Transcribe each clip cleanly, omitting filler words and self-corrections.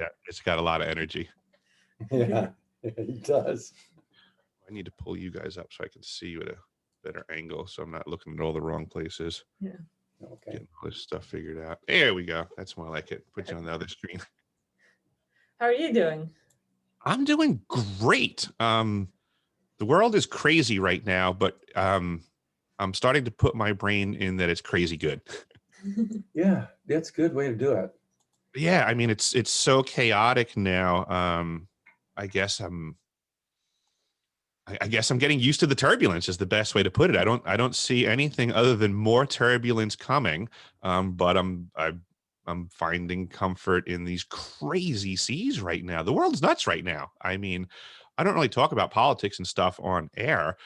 Yeah, it's got a lot of energy. Yeah, it does. I need to pull you guys up so I can see you at a better angle, so I'm not looking at all the wrong places. Yeah. Okay. Getting all this stuff figured out. There we go. That's more like it. Put you on the other screen. How are you doing? I'm doing great. The world is crazy right now, but I'm starting to put my brain in that it's crazy good. Yeah, that's a good way to do it. Yeah, I mean it's so chaotic now. I guess I'm getting used to the turbulence is the best way to put it. I don't see anything other than more turbulence coming. But I'm finding comfort in these crazy seas right now. The world's nuts right now. I mean, I don't really talk about politics and stuff on air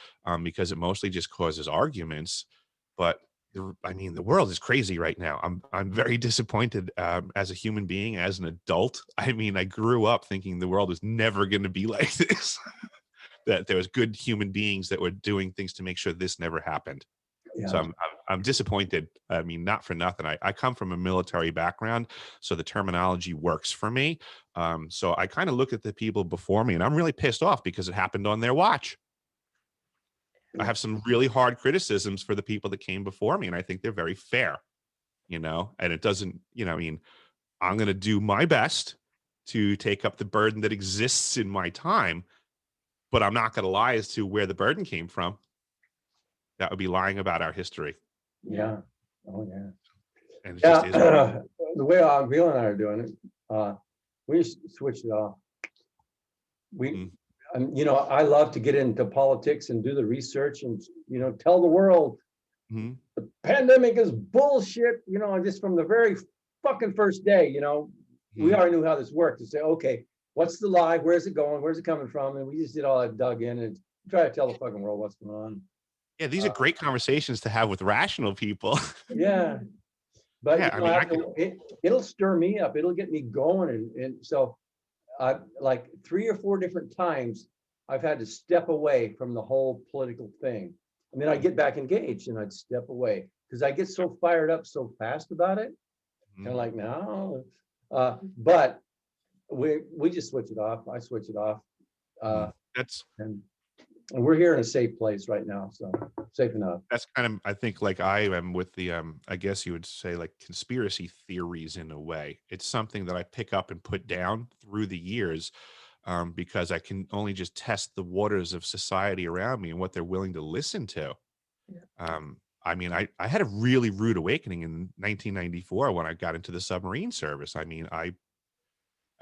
because it mostly just causes arguments. But I mean, the world is crazy right now. I'm very disappointed as a human being, as an adult. I mean, I grew up thinking the world was never going to be like this. That there was good human beings that were doing things to make sure this never happened. Yeah. So I'm disappointed. I mean, not for nothing. I come from a military background, so the terminology works for me. So I kind of look at the people before me, and I'm really pissed off because it happened on their watch. I have some really hard criticisms for the people that came before me, and I think they're very fair, and it doesn't, I mean, I'm going to do my best to take up the burden that exists in my time, but I'm not going to lie as to where the burden came from. That would be lying about our history. Yeah. Oh, yeah. And it Yeah. just is. The way Akvile and I are doing it, we switched it off. I love to get into politics and do the research and, tell the world the pandemic is bullshit, just from the very fucking first day, we already knew how this worked to say, okay, what's the lie? Where's it going? Where's it coming from? And we just did all that, dug in and try to tell the fucking world what's going on. Yeah, these are great conversations to have with rational people. Yeah. But yeah, it'll stir me up. It'll get me going. And so like 3 or 4 different times, I've had to step away from the whole political thing. And then I get back engaged and I'd step away because I get so fired up so fast about it. And like, no, but we just switch it off. I switch it off. And we're here in a safe place right now, so safe enough. That's kind of, I think, like I am with the, I guess you would say, like conspiracy theories in a way. It's something that I pick up and put down through the years because I can only just test the waters of society around me and what they're willing to listen to. Yeah. I mean, I had a really rude awakening in 1994 when I got into the submarine service. I mean, I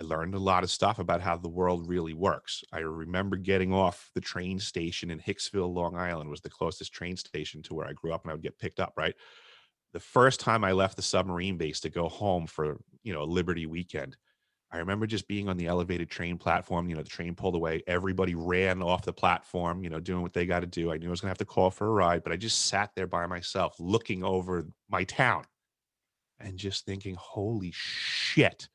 learned a lot of stuff about how the world really works. I remember getting off the train station in Hicksville, Long Island, was the closest train station to where I grew up, and I would get picked up, right? The first time I left the submarine base to go home for, a Liberty weekend, I remember just being on the elevated train platform, the train pulled away. Everybody ran off the platform, doing what they got to do. I knew I was going to have to call for a ride, but I just sat there by myself looking over my town and just thinking, holy shit.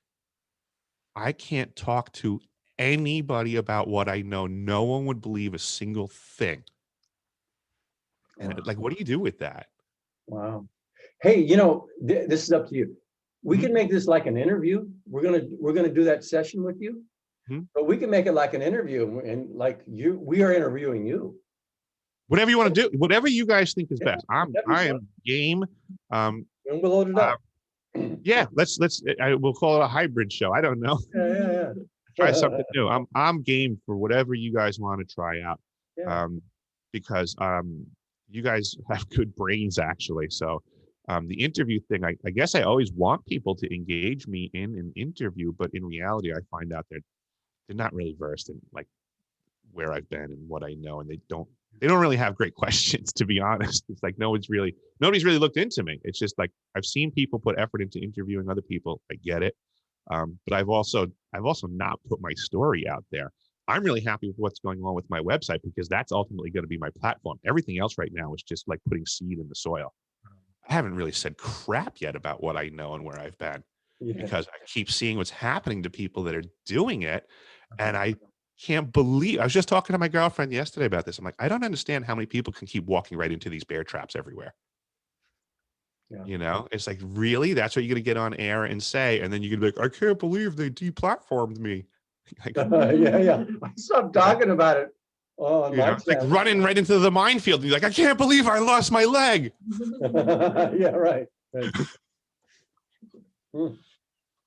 I can't talk to anybody about what I know. No one would believe a single thing. And Wow. like, what do you do with that? Wow. Hey, this is up to you. We can make this like an interview. We're gonna do that session with you, but we can make it like an interview and like we are interviewing you. Whatever you want to do, whatever you guys think is best. I am game. And we'll load it up. Yeah, we'll call it a hybrid show. I don't know. Yeah. Try something new. I'm game for whatever you guys want to try out. Yeah. Because you guys have good brains actually. So the interview thing, I guess I always want people to engage me in an interview, but in reality, I find out that they're not really versed in like where I've been and what I know, and they don't really have great questions, to be honest. It's like nobody's really looked into me. It's just like I've seen people put effort into interviewing other people. I get it. But I've also not put my story out there. I'm really happy with what's going on with my website because that's ultimately going to be my platform. Everything else right now is just like putting seed in the soil. I haven't really said crap yet about what I know and where I've been because I keep seeing what's happening to people that are doing it. And I can't believe, I was just talking to my girlfriend yesterday about this. I'm like, I don't understand how many people can keep walking right into these bear traps everywhere. Yeah. You know, it's like, really? That's what you're going to get on air and say? And then you're going to be like, I can't believe they deplatformed me. Like, Yeah. I stopped talking about it on you my know, it's like channel. running right into the minefield. And you're like, I can't believe I lost my leg. Yeah, right. Hmm.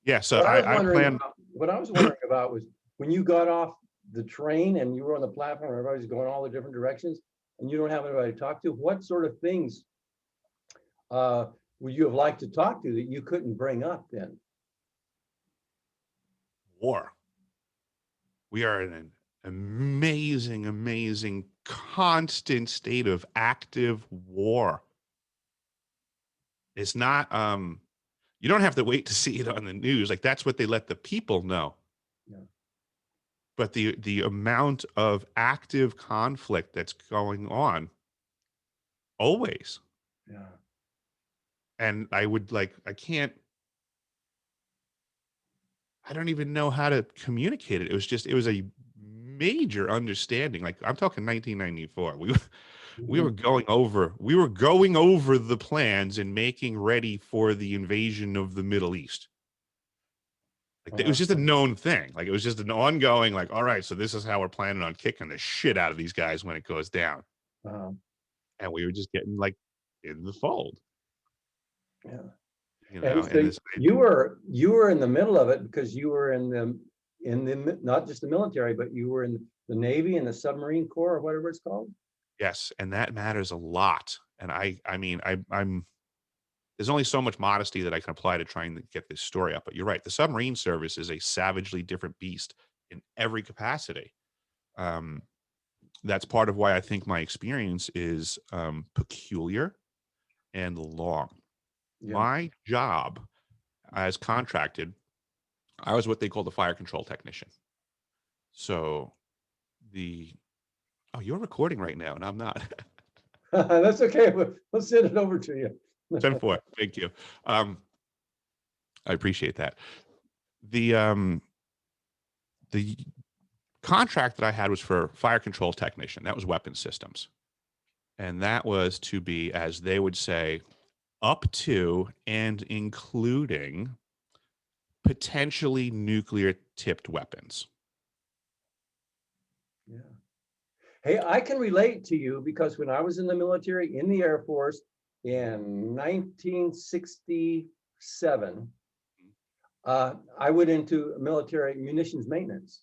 Yeah. So What I was I wondering plan. about, what I was wondering about was when you got off the train and you were on the platform, everybody's going all the different directions, and you don't have anybody to talk to. What sort of things uh, would you have liked to talk to that you couldn't bring up then? War. We are in an amazing, amazing, constant state of active war. It's not, you don't have to wait to see it on the news. Like, that's what they let the people know. Yeah. But the amount of active conflict that's going on always. Yeah. And I would like, I don't even know how to communicate it. It was a major understanding. Like, I'm talking 1994. Mhm. We were going over the plans and making ready for the invasion of the Middle East. Like, it was just a known thing. Like, it was just an ongoing, like, all right, so this is how we're planning on kicking the shit out of these guys when it goes down. Uh, And we were just getting like in the fold, yeah. you know, And and so this, you were in the middle of it because you were in the not just the military, but you were in the Navy and the submarine corps or whatever it's called. yes, and that matters a lot. And I mean, I'm there's only so much modesty that I can apply to trying to get this story up. But you're right. The submarine service is a savagely different beast in every capacity. Um, that's part of why I think my experience is peculiar and long. Yeah. My job as contracted, I was what they call the fire control technician. So the oh, you're recording right now, and I'm not. That's okay. We'll send it over to you. 10-4. Thank you. Um, I appreciate that. The um, the contract that I had was for fire control technician. That was weapon systems. And that was to be, as they would say, up to and including potentially nuclear tipped weapons. Yeah. Hey, I can relate to you because when I was in the military, in the Air Force in 1967, I went into military munitions maintenance.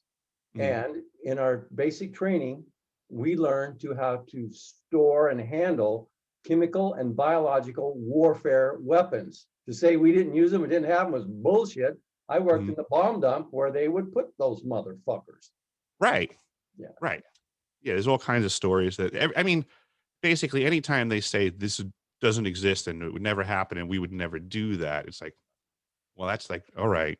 Mhm. And in our basic training, we learned to how to store and handle chemical and biological warfare weapons. To say we didn't use them, we didn't have them was bullshit. I worked Mhm. in the bomb dump where they would put those motherfuckers. Right. Yeah. Right. Yeah. There's all kinds of stories that, I mean, basically, anytime they say this doesn't exist and it would never happen and we would never do that, it's like, well, that's like, all right.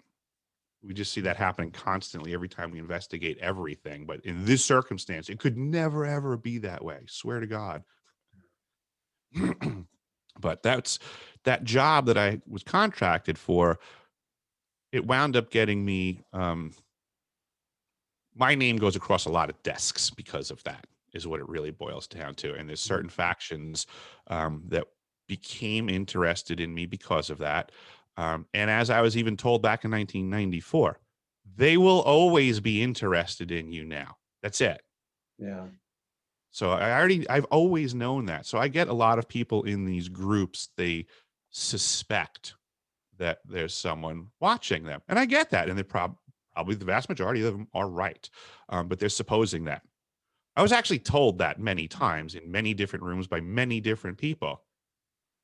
We just see that happening constantly every time we investigate everything. But in this circumstance, it could never, ever be that way. Swear to God. But that job that I was contracted for, it wound up getting me, my name goes across a lot of desks because of that, is what it really boils down to. And there's certain factions that became interested in me because of that. And as I was even told back in 1994, they will always be interested in you now. That's it. Yeah. So I've always known that. So I get a lot of people in these groups, they suspect that there's someone watching them. And I get that. And they're probably the vast majority of them are right. But they're supposing that. I was actually told that many times in many different rooms by many different people.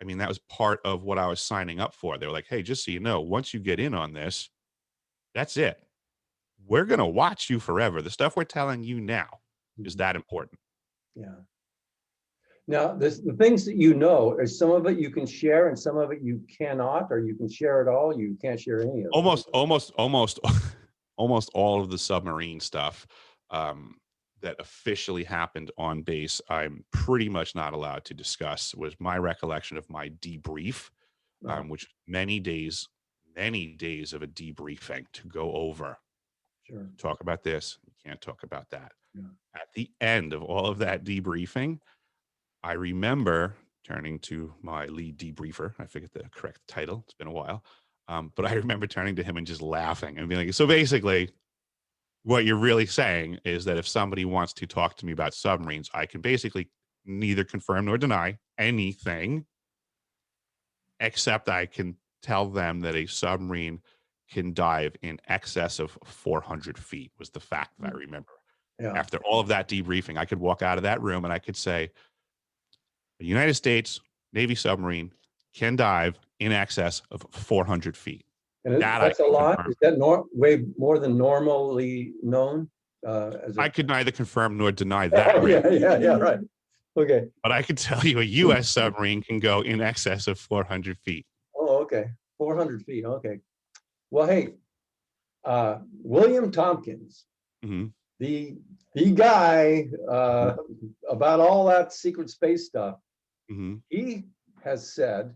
I mean, that was part of what I was signing up for. They were like, hey, just so you know, once you get in on this, that's it. We're going to watch you forever. The stuff we're telling you now is that important. Yeah. Now, the things that you know, is some of it you can share and some of it you cannot, or you can share it all, you can't share any of it. Almost, almost all of the submarine stuff that officially happened on base, I'm pretty much not allowed to discuss. Was my recollection of my debrief, Oh, which many days of a debriefing to go over, sure. talk about this, you can't talk about that. Yeah. At the end of all of that debriefing, I remember turning to my lead debriefer. I forget the correct title. It's been a while. But I remember turning to him and just laughing and being like, so basically, what you're really saying is that if somebody wants to talk to me about submarines, I can basically neither confirm nor deny anything, except I can tell them that a submarine can dive in excess of 400 feet, was the fact that I remember. Yeah. After all of that debriefing, I could walk out of that room and I could say, the United States Navy submarine can dive in excess of 400 feet. And That I that's a can lot. confirm. Is that way more than normally known? As I a could neither confirm nor deny that, oh, Rick. yeah, right. Okay. But I can tell you a U.S. submarine can go in excess of 400 feet. Oh, okay. 400 feet. Okay. Well, hey, William Tompkins, Hmm. the guy about all that secret space stuff, Hmm. he has said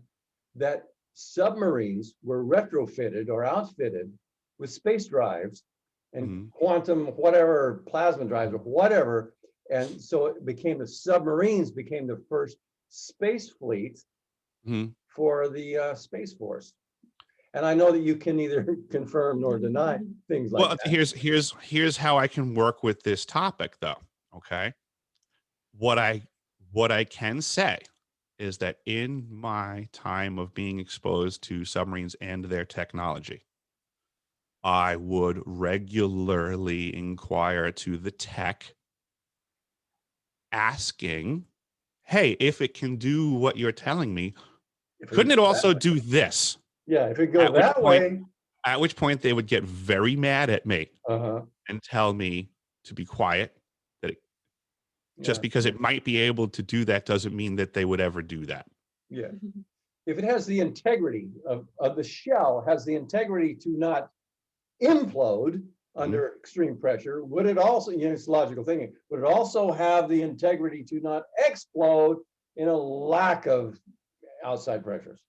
that submarines were retrofitted or outfitted with space drives and quantum whatever plasma drives or whatever, and so it became the submarines became the first space fleet for the Space Force. And I know that you can neither confirm nor deny things like Well, that. here's how I can work with this topic, though. Okay, what I can say is that in my time of being exposed to submarines and their technology, I would regularly inquire to the tech, asking, "Hey, if it can do what you're telling me, If couldn't it it goes that also way. do this?" Yeah, if it goes At which that point, way, they would get very mad at me uh-huh. and tell me to be quiet. That just Yeah, because it might be able to do that doesn't mean that they would ever do that. yeah. If it has the integrity of the shell, has the integrity to not implode Mhm. under extreme pressure, would it also, it's logical thinking, would it also have the integrity to not explode in a lack of outside pressures?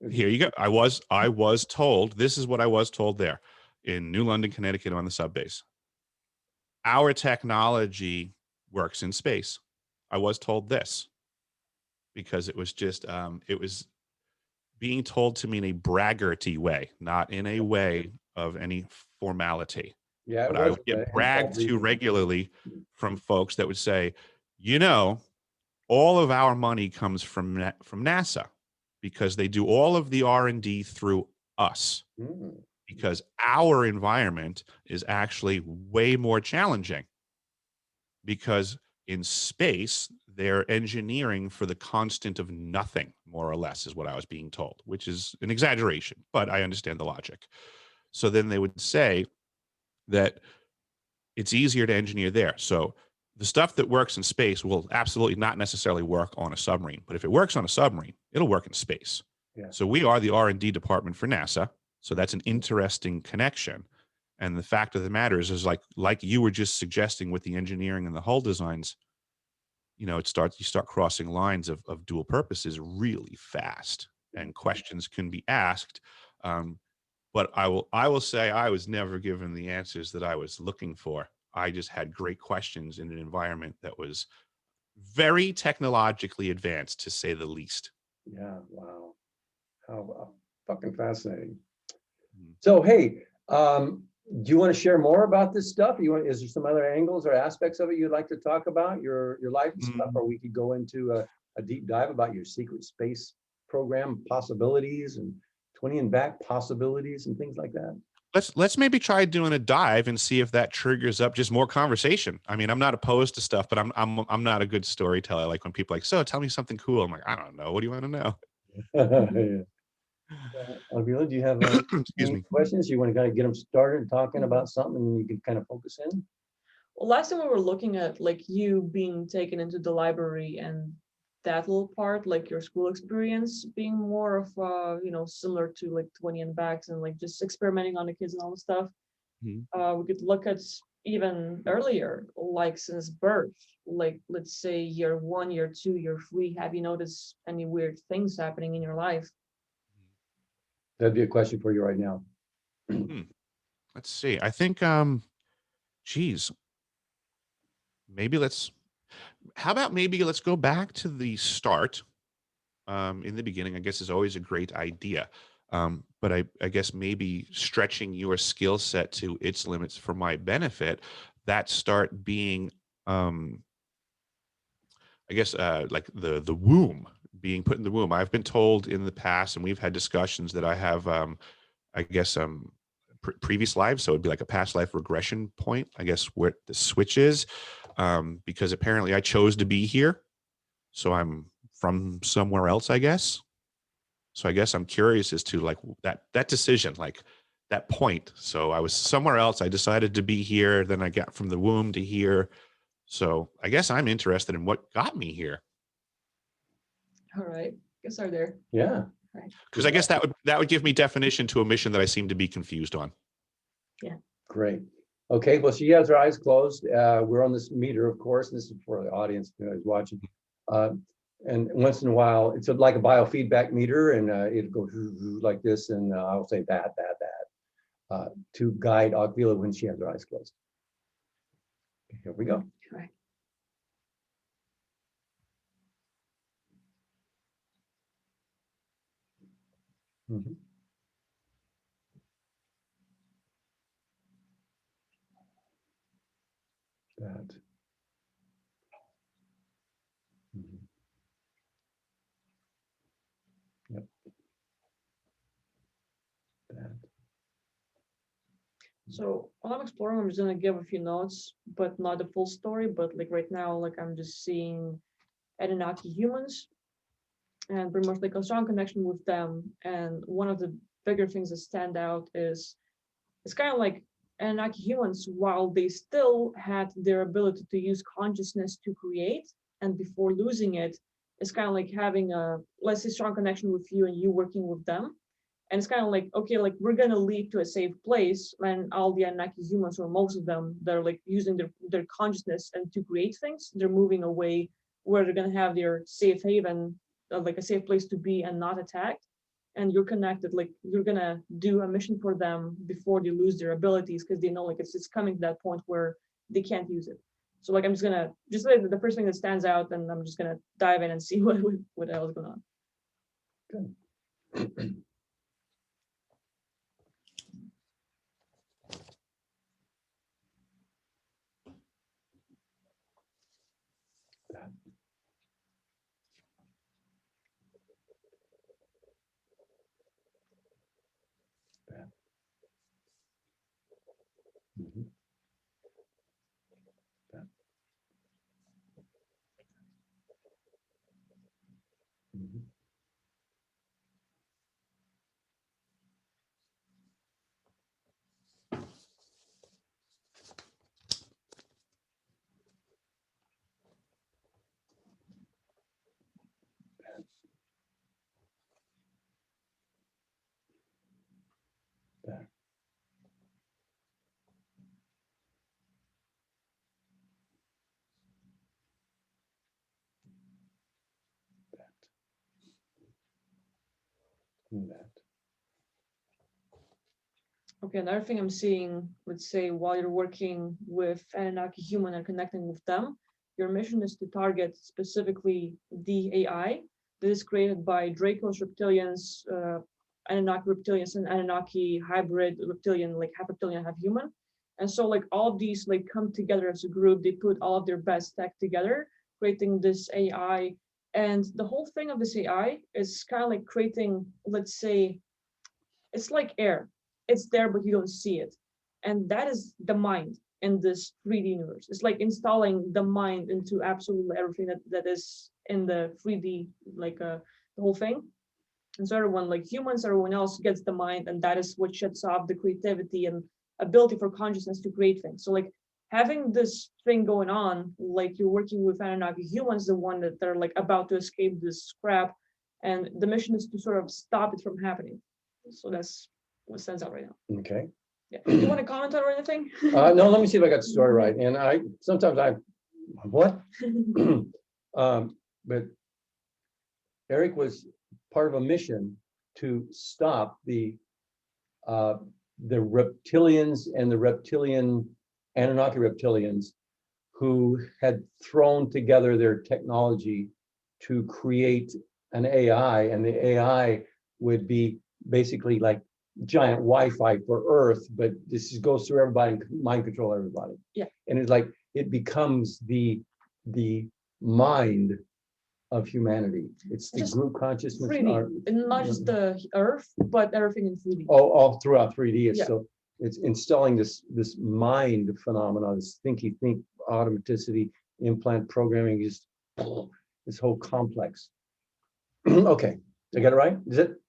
Here you go. I was told, this is what I was told there in New London, Connecticut on the subbase. Our technology works in space. I was told this because it was being told to me in a braggarty way, not in a way of any formality. Yeah, it But I would was get insult bragged to reason. regularly from folks that would say, you know, all of our money comes from NASA because they do all of the R&D through us, Mm. because our environment is actually way more challenging, because in space they're engineering for the constant of nothing, more or less, is what I was being told, which is an exaggeration, but I understand the logic. So then they would say that it's easier to engineer there. So the stuff that works in space will absolutely not necessarily work on a submarine, but if it works on a submarine, it'll work in space. Yeah. So we are the R&D department for NASA. So that's an interesting connection. And the fact of the matter is like you were just suggesting with the engineering and the hull designs, you start crossing lines of dual purposes really fast, and questions can be asked. Um, but I will say I was never given the answers that I was looking for. I just had great questions in an environment that was very technologically advanced, to say the least. Yeah, wow. How fucking fascinating. Mhm. So, hey, do you want to share more about this stuff? Is there some other angles or aspects of it you'd like to talk about, your life and stuff, Mm, or we could go into a deep dive about your secret space program possibilities and 20 and back possibilities and things like that? let's maybe try doing a dive and see if that triggers up just more conversation. I mean, I'm not opposed to stuff, but I'm not a good storyteller. Like when people are like, so tell me something cool. I'm like, I don't know. What do you want to know? Yeah. Alvila, do you have Excuse any me. questions? You want to kind of get them started talking about something and you can kind of focus in? Well, last time we were looking at like you being taken into the library and that little part, like your school experience being more of similar to like 20 and backs and like just experimenting on the kids and all the stuff. Mhm. We could look at even earlier, like since birth, like let's say year 1, year 2, year 3. Have you noticed any weird things happening in your life? That'd be a question for you right now. Hmm. Let's see. I think, geez, maybe how about maybe let's go back to the start in the beginning, I guess, is always a great idea. But I guess maybe stretching your skill set to its limits for my benefit, that start being, I guess, like the womb, being put in the womb. I've been told in the past, and we've had discussions that I have, I guess, previous lives. So it'd be like a past life regression point, I guess, where the switch is, because apparently I chose to be here. So I'm from somewhere else, I guess. So I guess I'm curious as to like that decision, like that point. So I was somewhere else. I decided to be here. Then I got from the womb to here. So I guess I'm interested in what got me here. All right. Guess are there. Yeah. Right. Because I guess that would give me definition to a mission that I seem to be confused on. Yeah. Great. Okay, well, she has her eyes closed. We're on this meter, of course. This is for the audience who's watching. And once in a while, it's like a biofeedback meter, and it goes like this, and I'll say that, to guide Akvile when she has her eyes closed. Here we go. All right. Mhm. That. Mhm. Yep. That. So while I'm exploring, I'm just gonna give a few notes, but not the full story. But like right now, like I'm just seeing Anunnaki humans and pretty much like a strong connection with them. And one of the bigger things that stand out is it's kind of like Anunnaki humans, while they still had their ability to use consciousness to create, and before losing it, it's kind of like having a, let's say, strong connection with you and you working with them. And it's kind of like, okay, like we're gonna leave to a safe place, and all the Anunnaki humans, or most of them, they're like using their consciousness and to create things, they're moving away where they're gonna have their safe haven, like a safe place to be and not attacked. And you're connected, like you're gonna do a mission for them before they lose their abilities, because they know like it's coming to that point where they can't use it. So like I'm just gonna just like the first thing that stands out, and I'm just gonna dive in and see what else is going on. Good. That. That. Mhm. That. Mhm. That. That. Okay, another thing I'm seeing, let's say while you're working with Anunnaki human and connecting with them, your mission is to target specifically the AI that is created by Draco's reptilians, Anunnaki reptilians, and Anunnaki hybrid reptilian, like half reptilian, half human. And so like all of these like come together as a group, they put all of their best tech together, creating this AI. And the whole thing of this AI is kind of like creating, let's say, it's like air. It's there, but you don't see it. And that is the mind in this 3D universe. It's like installing the mind into absolutely everything that is in the 3D, like the whole thing. And so everyone, like humans, everyone else gets the mind, and that is what shuts off the creativity and ability for consciousness to create things. So like having this thing going on, like you're working with Anunnaki humans, the one that they're like about to escape this crap, and the mission is to sort of stop it from happening. So that's what stands out right now. Okay. Yeah. Do you want to comment on or anything? No, let me see if I got the story right. And I sometimes what? But Eric was part of a mission to stop the reptilians and the reptilian Anunnaki reptilians who had thrown together their technology to create an AI, and the AI would be basically like giant Wi-Fi for Earth, but this goes through everybody and mind control everybody. Yeah. And it's like it becomes the mind of humanity. It's the Just group consciousness. 3D, and not just the Earth, but everything in 3D. All throughout 3D. Yeah. So it's installing this mind phenomenon, this think automaticity, implant programming, just this whole complex. Okay, I got it right? Is it?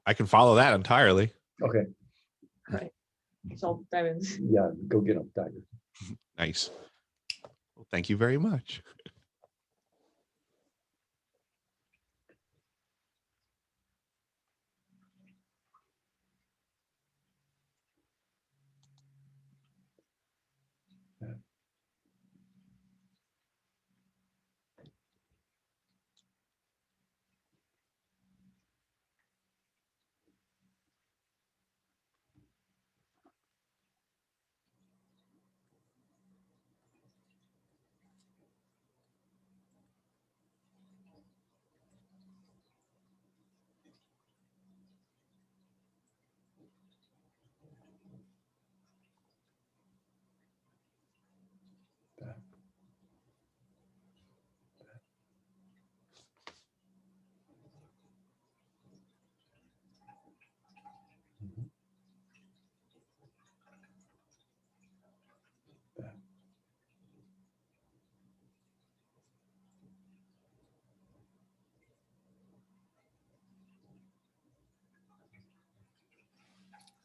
I can follow that entirely. Okay. Right. So that is. Yeah, go get them, Tiger. Nice. Well, thank you very much.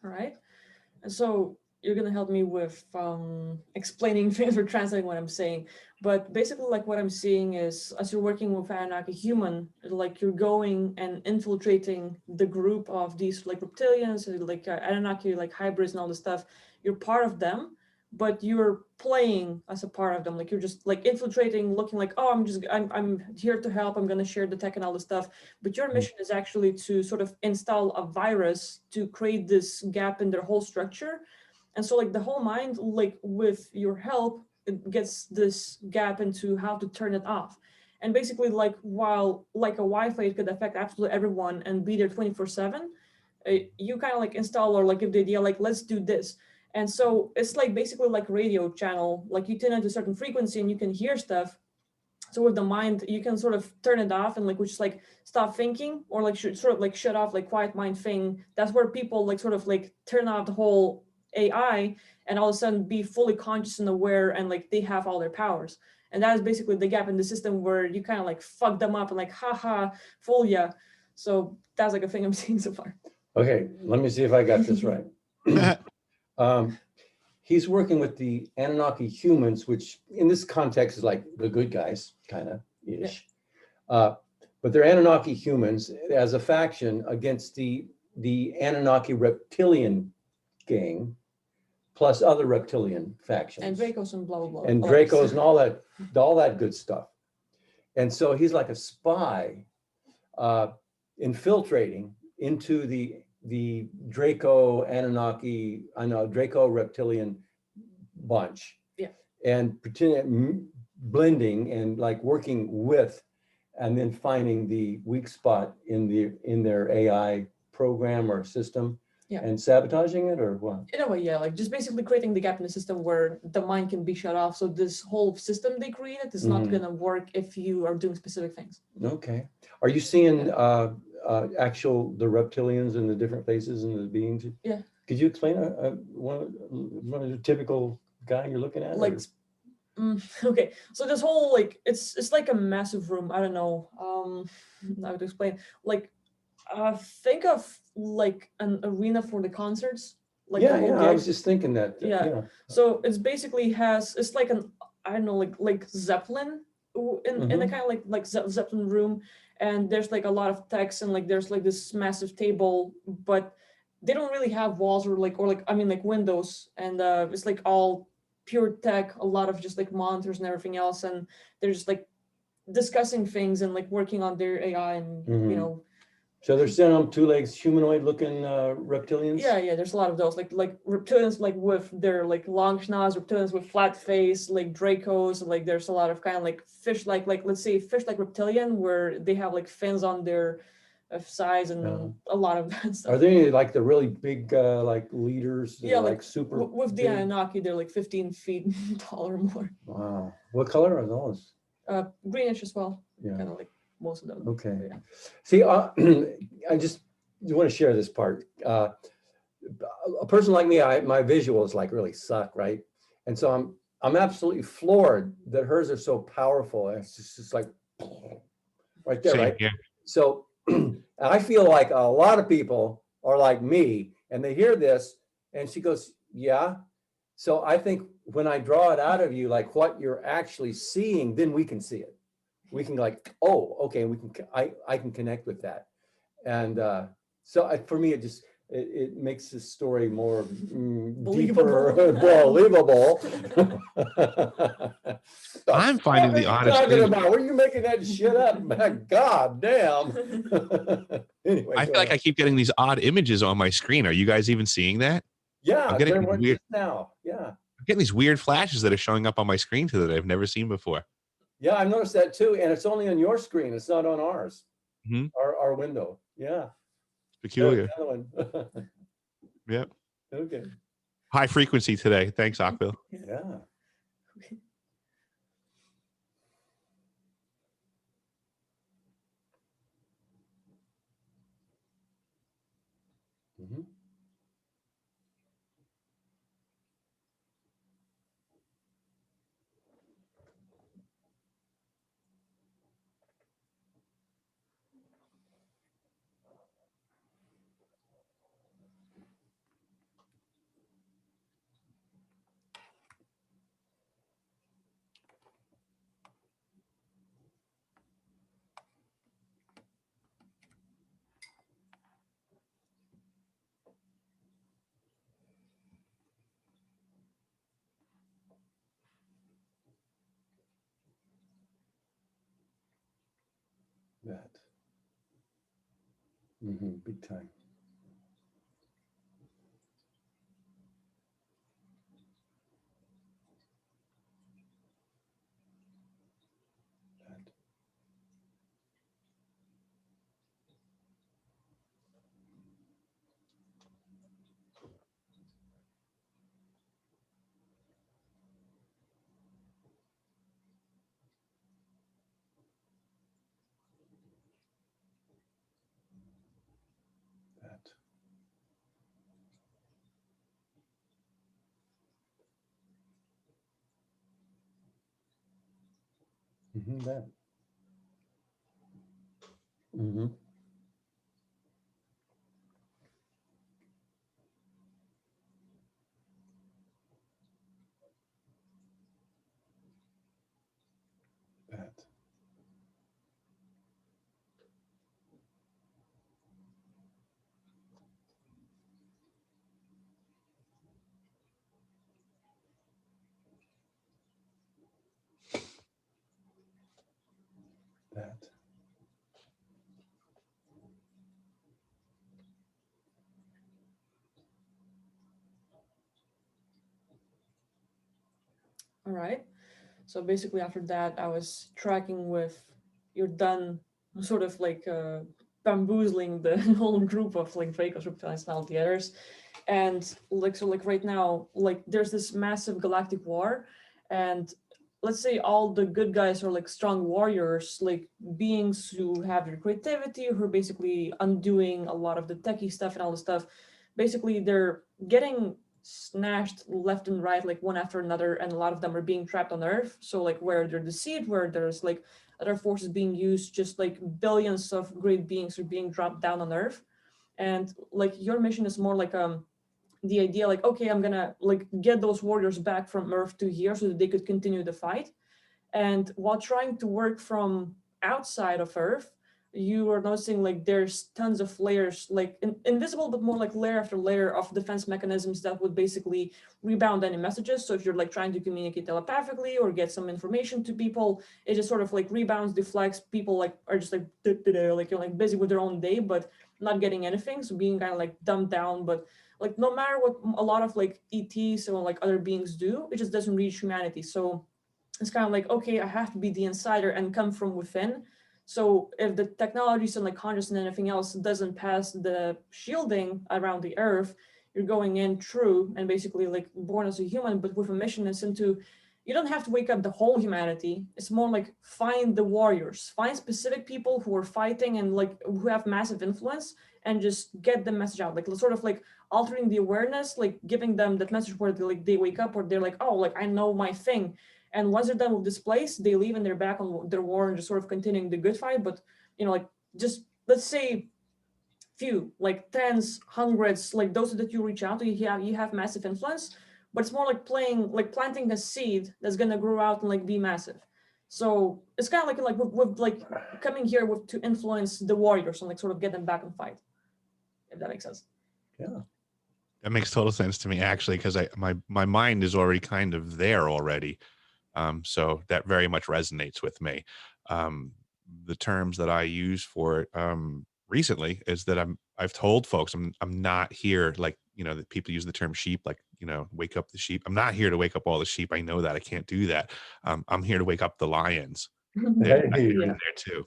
All right. And so you're going to help me with explaining things or translating what I'm saying. But basically, like what I'm seeing is, as you're working with Anunnaki human, like you're going and infiltrating the group of these like reptilians, like Anunnaki, like hybrids and all this stuff. You're part of them, but you're playing as a part of them. Like you're just like infiltrating, looking like, oh, I'm here to help. I'm going to share the tech and all this stuff. But your mission is actually to sort of install a virus to create this gap in their whole structure. And so like the whole mind, like with your help, it gets this gap into how to turn it off. And basically, like while like a Wi-Fi, it could affect absolutely everyone and be there 24/7, you kind of like install or like give the idea like, let's do this. And so it's like basically like radio channel, like you tune into a certain frequency and you can hear stuff. So with the mind, you can sort of turn it off and like, which is like stop thinking, or like should sort of like shut off, like quiet mind thing. That's where people like sort of like turn off the whole AI and all of a sudden be fully conscious and aware, and like they have all their powers. And that is basically the gap in the system where you kind of like fuck them up and like, haha, fool ya. So that's like a thing I'm seeing so far. Okay, let me see if I got this right. He's working with the Anunnaki humans, which in this context is like the good guys, kind of ish. Yeah. But they're Anunnaki humans as a faction against the Anunnaki reptilian gang, plus other reptilian factions. And Dracos and blah, blah, blah. And Dracos and all that good stuff. And so he's like a spy infiltrating into the Draco Anunnaki, Draco reptilian bunch. Yeah. And pretending, blending and like working with, and then finding the weak spot in their AI program or system. Yeah. And sabotaging it, or what? In a way, yeah, like just basically creating the gap in the system where the mind can be shut off. So this whole system they created is not going to work if you are doing specific things. Okay. Are you seeing the reptilians and the different faces and the beings? Yeah. Could you explain one of the typical guy you're looking at? Like, okay. So this whole like it's like a massive room. I don't know how to explain. Like, think of like an arena for the concerts. Like yeah, I was just thinking that. Yeah. So it's basically it's like an, I don't know, like Zeppelin in the kind of like Zeppelin room, and there's like a lot of text, and like there's like this massive table, but they don't really have walls or like windows, and it's like all pure tech, a lot of just like monitors and everything else, and they're just like discussing things and like working on their AI and So they're sending them 2 legs, humanoid looking reptilians? Yeah, there's a lot of those, like reptilians, like with their like long schnoz, reptilians with flat face, like Dracos, like there's a lot of kind of like fish, like let's say fish like reptilian, where they have like fins on their sides and a lot of that stuff. Are there any like the really big like leaders? Yeah, like super with the big? Anunnaki, they're like 15 feet tall or more. Wow. What color are those? Greenish as well. Yeah. Kind of like most of them. Okay. Yeah. See, I just want to share this part. A person like me, my visuals like really suck, right? And so I'm absolutely floored that hers are so powerful. And it's just like right there, Same right? here. So I feel like a lot of people are like me, and they hear this, and she goes, "Yeah." So I think when I draw it out of you, like what you're actually seeing, then we can see it. We can like, oh, okay, we can. I can connect with that, and so for me, it makes this story more deeper, believable. I'm finding the oddest talking thing. about? Were you making that shit up? God damn. Anyway, I feel like I keep getting these odd images on my screen. Are you guys even seeing that? yeah, I'm getting there were weird. just now. Yeah, I'm getting these weird flashes that are showing up on my screen too that I've never seen before. yeah, I've noticed that too, and it's only on your screen. It's not on ours. Mhm. Our window. Yeah. Peculiar. There's another one. Yep. Okay. High frequency today. Thanks, Akvile. Yeah. Mhm. That. Big time. That. That. That. That. That. All right. So basically after that, I was tracking with, you're done sort of like bamboozling the whole group of like Dracos, reptilians, and all the others. And like, so like right now, like there's this massive galactic war, and let's say all the good guys are like strong warriors, like beings who have their creativity, who are basically undoing a lot of the techie stuff and all the stuff. Basically, they're getting snatched left and right, like one after another, and a lot of them are being trapped on Earth. So like where they're deceived, where there's like other forces being used, just like billions of great beings are being dropped down on Earth. And like your mission is more like the idea like, okay, I'm gonna like get those warriors back from Earth to here so that they could continue the fight. And while trying to work from outside of Earth, you are noticing like there's tons of layers, like invisible, but more like layer after layer of defense mechanisms that would basically rebound any messages. So if you're like trying to communicate telepathically or get some information to people, it just sort of like rebounds, deflects. People like are just like like you're like busy with their own day, but not getting anything. So being kind of like dumbed down, but like no matter what a lot of like ETs or like other beings do, it just doesn't reach humanity. So it's kind of like, okay, I have to be the insider and come from within. So if the technologies and like consciousness and anything else doesn't pass the shielding around the earth, you're going in true and basically like born as a human, but with a mission that's into, you don't have to wake up the whole humanity. It's more like find the warriors, find specific people who are fighting and like who have massive influence and just get the message out. Like sort of like altering the awareness, like giving them that message where they like they wake up or they're like, oh, like I know my thing. And once they're done with this place, they leave and they're back on their war and just sort of continuing the good fight. But, you know, like just let's say few, like tens, hundreds, like those that you reach out to, you have massive influence, but it's more like planting a seed that's gonna grow out and like be massive. So it's kind of like with like coming here with to influence the warriors and like sort of get them back and fight, if that makes sense. Yeah. That makes total sense to me, actually, because my mind is already kind of there already. So that very much resonates with me. The terms that I use for it recently is that I've told folks I'm not here, like, you know, that people use the term sheep, like, you know, wake up the sheep. I'm not here to wake up all the sheep. I know that I can't do that. I'm here to wake up the lions. They're Hey, Yeah, there too.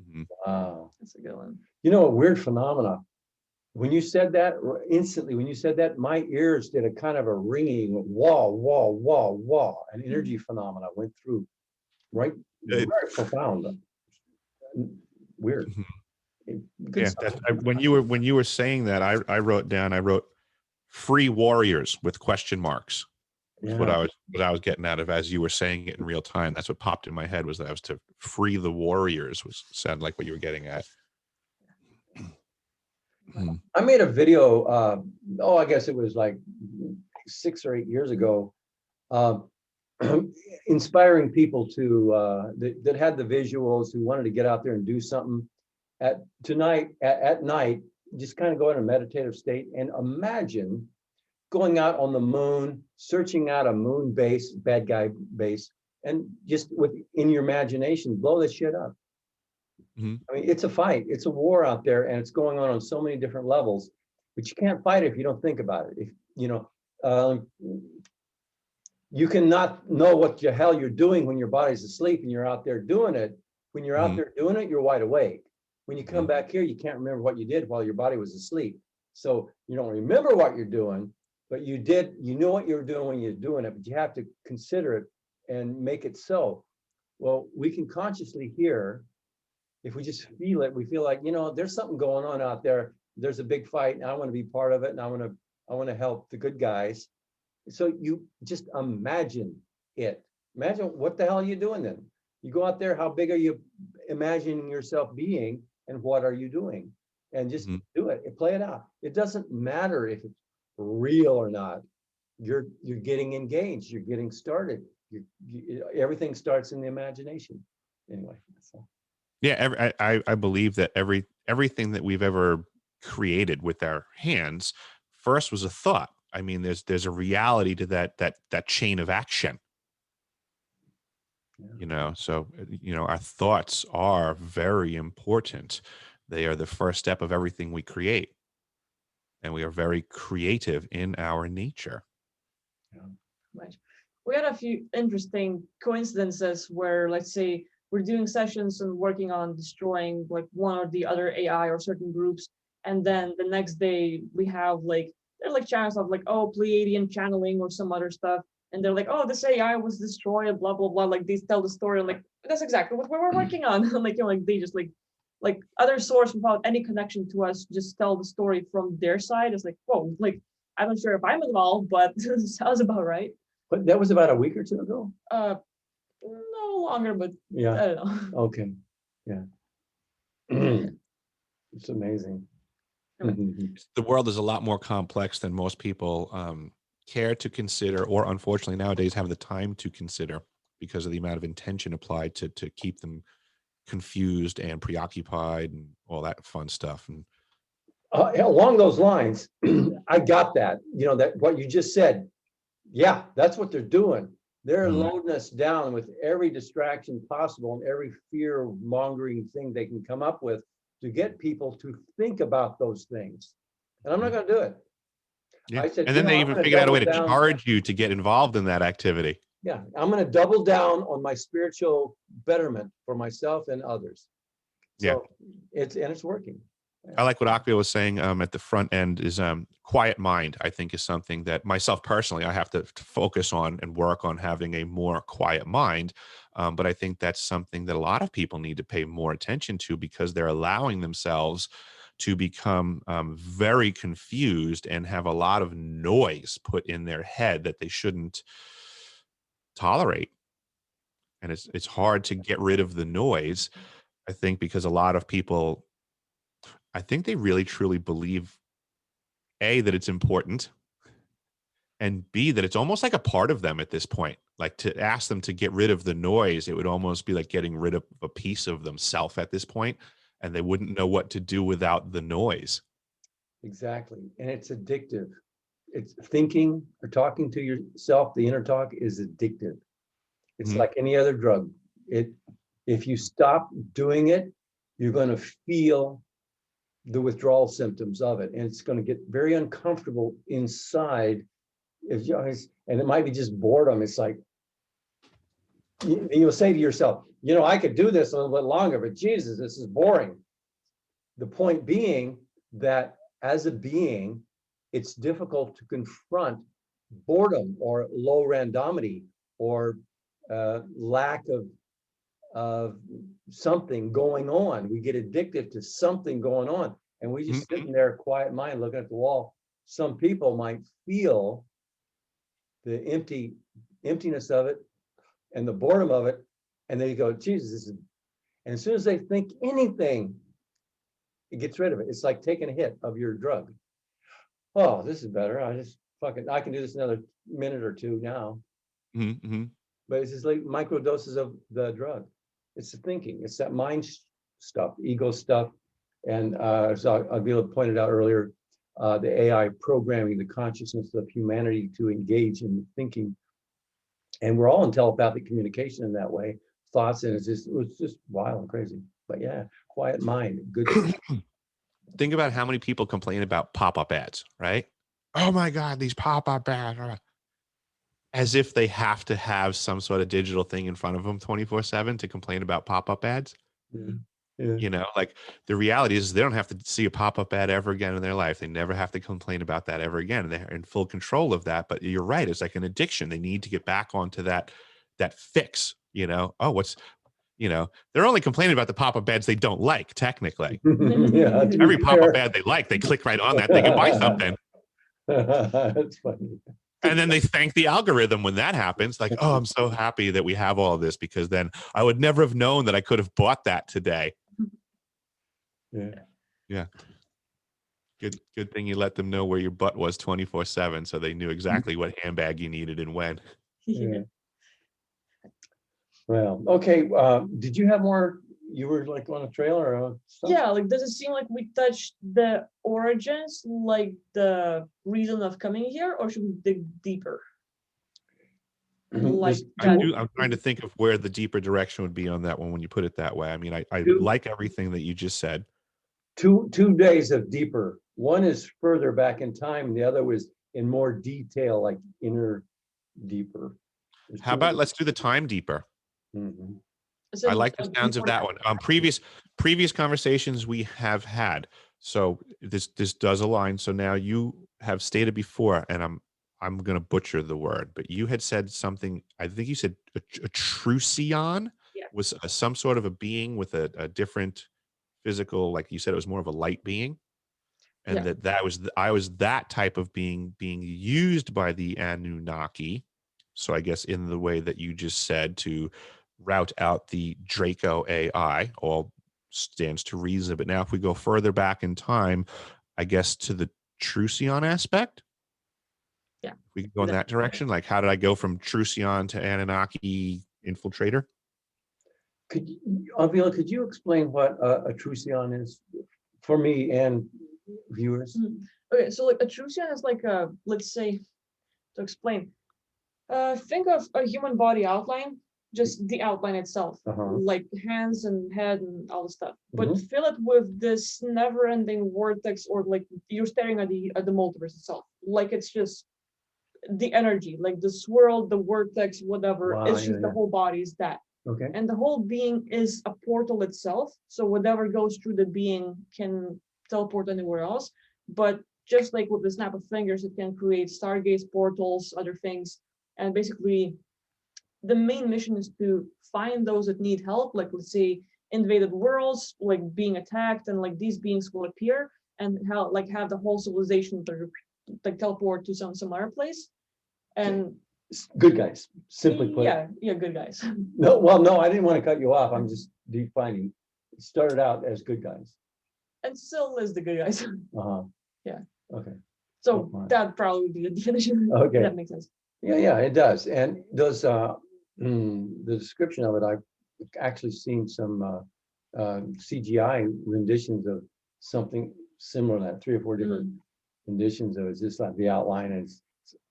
Mhm. wow. that's a good one. You know, a weird phenomena. When you said that, instantly, when you said that, my ears did a kind of a ringing, wah, wah, wah, wah. An energy phenomena went through, right? Very It- profound. Weird. Mhm. Good Yeah, stuff. when you were saying that, I wrote free warriors with question marks. Was Yeah. what I was getting out of as you were saying it in real time. That's what popped in my head, was that I was to free the warriors, was sound like what you were getting at. Mhm. I made a video, I guess it was like 6 or 8 years ago, uh, inspiring people to that had the visuals, who wanted to get out there and do something at night, just kind of go in a meditative state and imagine going out on the moon, searching out a moon base, bad guy base, and just in your imagination, blow this shit up. Mhm. I mean, it's a fight, it's a war out there, and it's going on so many different levels. But you can't fight it if you don't think about it. If you know, you cannot know what the hell you're doing when your body's asleep and you're out there doing it. When you're out Mhm. there doing it, you're wide awake. When you come Mhm. back here, you can't remember what you did while your body was asleep. So you don't remember what you're doing, but you know what you were doing when you're doing it, but you have to consider it and make it so. Well, we can consciously hear, if we just feel it, we feel like, you know, there's something going on out there. There's a big fight and I want to be part of it. And I want to help the good guys. So you just imagine it. Imagine what the hell are you doing then? You go out there, how big are you imagining yourself being, and what are you doing? And just Mhm. do it and play it out. It doesn't matter if it's real or not. You're getting engaged. You're getting started. Everything starts in the imagination. Anyway, so. Yeah, I believe that everything that we've ever created with our hands first was a thought. I mean, there's a reality to that chain of action, Yeah. you know. So, you know, our thoughts are very important. They are the first step of everything we create, and we are very creative in our nature. Right. We had a few interesting coincidences where, let's say, we're doing sessions and working on destroying like one or the other AI or certain groups, and then the next day we have like they're like channels of like, oh, Pleiadian channeling or some other stuff, and they're like, oh, this AI was destroyed, blah blah blah. Like they tell the story, like that's exactly what we were working on. Like, you know, like they just like other source without any connection to us just tell the story from their side. It's like, whoa, like I'm not sure if I'm involved, but sounds about right. But that was about a week or two ago. Uh, no longer, but I Yeah. don't know. Okay. Yeah. It's amazing. Anyway. The world is a lot more complex than most people care to consider, or unfortunately nowadays have the time to consider, because of the amount of intention applied to keep them confused and preoccupied and all that fun stuff. And Along those lines, I got that, that what you just said. Yeah, that's what they're doing. They're loading us down with every distraction possible and every fear mongering thing they can come up with to get people to think about those things. And I'm not going to do it. yeah. I said, And then they I'm even gonna figured out a way to double down. charge you to get involved in that activity. Yeah, I'm going to double down on my spiritual betterment for myself and others. So it's working. I like what Akvile was saying at the front end is quiet mind, I think, is something that myself personally, I have to focus on and work on having a more quiet mind. But I think that's something that a lot of people need to pay more attention to because they're allowing themselves to become very confused and have a lot of noise put in their head that they shouldn't tolerate. And it's hard to get rid of the noise, I think, because a lot of people, I think they really truly believe A, that it's important, and B, that it's almost like a part of them at this point. Like to ask them to get rid of the noise, it would almost be like getting rid of a piece of themselves at this point, and they wouldn't know what to do without the noise. Exactly. And it's addictive. It's thinking or talking to yourself. The inner talk is addictive. It's like any other drug. If you stop doing it, you're going to feel the withdrawal symptoms of it, and it's going to get very uncomfortable inside. And it might be just boredom. It's like you'll say to yourself, I could do this a little bit longer, but Jesus, this is boring. The point being that as a being, it's difficult to confront boredom or low randomity or lack of something going on. We get addicted to something going on, and we just sitting there, quiet mind, looking at the wall. Some people might feel the emptiness of it and the boredom of it, and they go, Jesus, this is. And as soon as they think anything, it gets rid of it. It's like taking a hit of your drug. Oh, this is better. I can do this another minute or two now. But it's just like micro doses of the drug. It's the thinking. It's that mind stuff, ego stuff. And as Akvile pointed out earlier, the AI programming the consciousness of humanity to engage in thinking. And we're all in telepathic communication in that way, thoughts, and it was just wild and crazy. But yeah, quiet mind, good. Think about how many people complain about pop-up ads, right? Oh my God, these pop-up ads. As if they have to have some sort of digital thing in front of them 24/7 to complain about pop-up ads. Yeah. Like the reality is they don't have to see a pop-up ad ever again in their life. They never have to complain about that ever again. They're in full control of that. But you're right. It's like an addiction. They need to get back onto that fix, Oh, they're only complaining about the pop-up ads they don't like, technically. Yeah, Every pop-up ad they like, they click right on that. They can buy something. That's funny. And then they thank the algorithm when that happens. Like, oh, I'm so happy that we have all of this because then I would never have known that I could have bought that today. Yeah. Good thing you let them know where your butt was 24/7 so they knew exactly what handbag you needed and when. Yeah. Well, okay. Did you have more? You were like on a trailer or something? Yeah, like does it seem like we touched the origins, like the reason of coming here, or should we dig deeper? Like I'm trying to think of where the deeper direction would be on that one when you put it that way. I mean, I like everything that you just said. Two days of deeper. One is further back in time, and the other was in more detail, like inner deeper. How about let's do the time deeper? So I like the sounds of that one. Previous conversations we have had. So this does align. So now you have stated before, and I'm going to butcher the word, but you had said something. I think you said a Trucyon was some sort of a being with a different physical. Like you said, it was more of a light being, and I was that type of being used by the Anunnaki. So I guess in the way that you just said to route out the Draco AI, all stands to reason. But now if we go further back in time, I guess to the Trucyon aspect, we can go in that direction. Like how did I go from Trucyon to Anunnaki infiltrator? Akvile, could you explain what a Trucyon is for me and viewers? Okay, so like a Trucyon is like a, let's say, to explain, think of a human body outline, just the outline itself, like hands and head and all the stuff, but fill it with this never-ending vortex, or like you're staring at the multiverse itself, like it's just the energy, like the swirl, the vortex, whatever. Wow, it's just the whole body is that. Okay. And the whole being is a portal itself. So whatever goes through the being can teleport anywhere else. But just like with the snap of fingers, it can create stargates, portals, other things. And basically, the main mission is to find those that need help, like let's say invaded worlds, like being attacked, and like these beings will appear and have the whole civilization to like teleport to some other place. And good guys, simply put. Yeah, good guys. No, well, no, I didn't want to cut you off. I'm just defining. It started out as good guys. And still is the good guys. Yeah. Okay. So that probably would be the definition. Okay. That makes sense. Yeah, it does. And those the description of it, I've actually seen some CGI renditions of something similar to that, 3 or 4 different renditions of it. It's just like the outline is,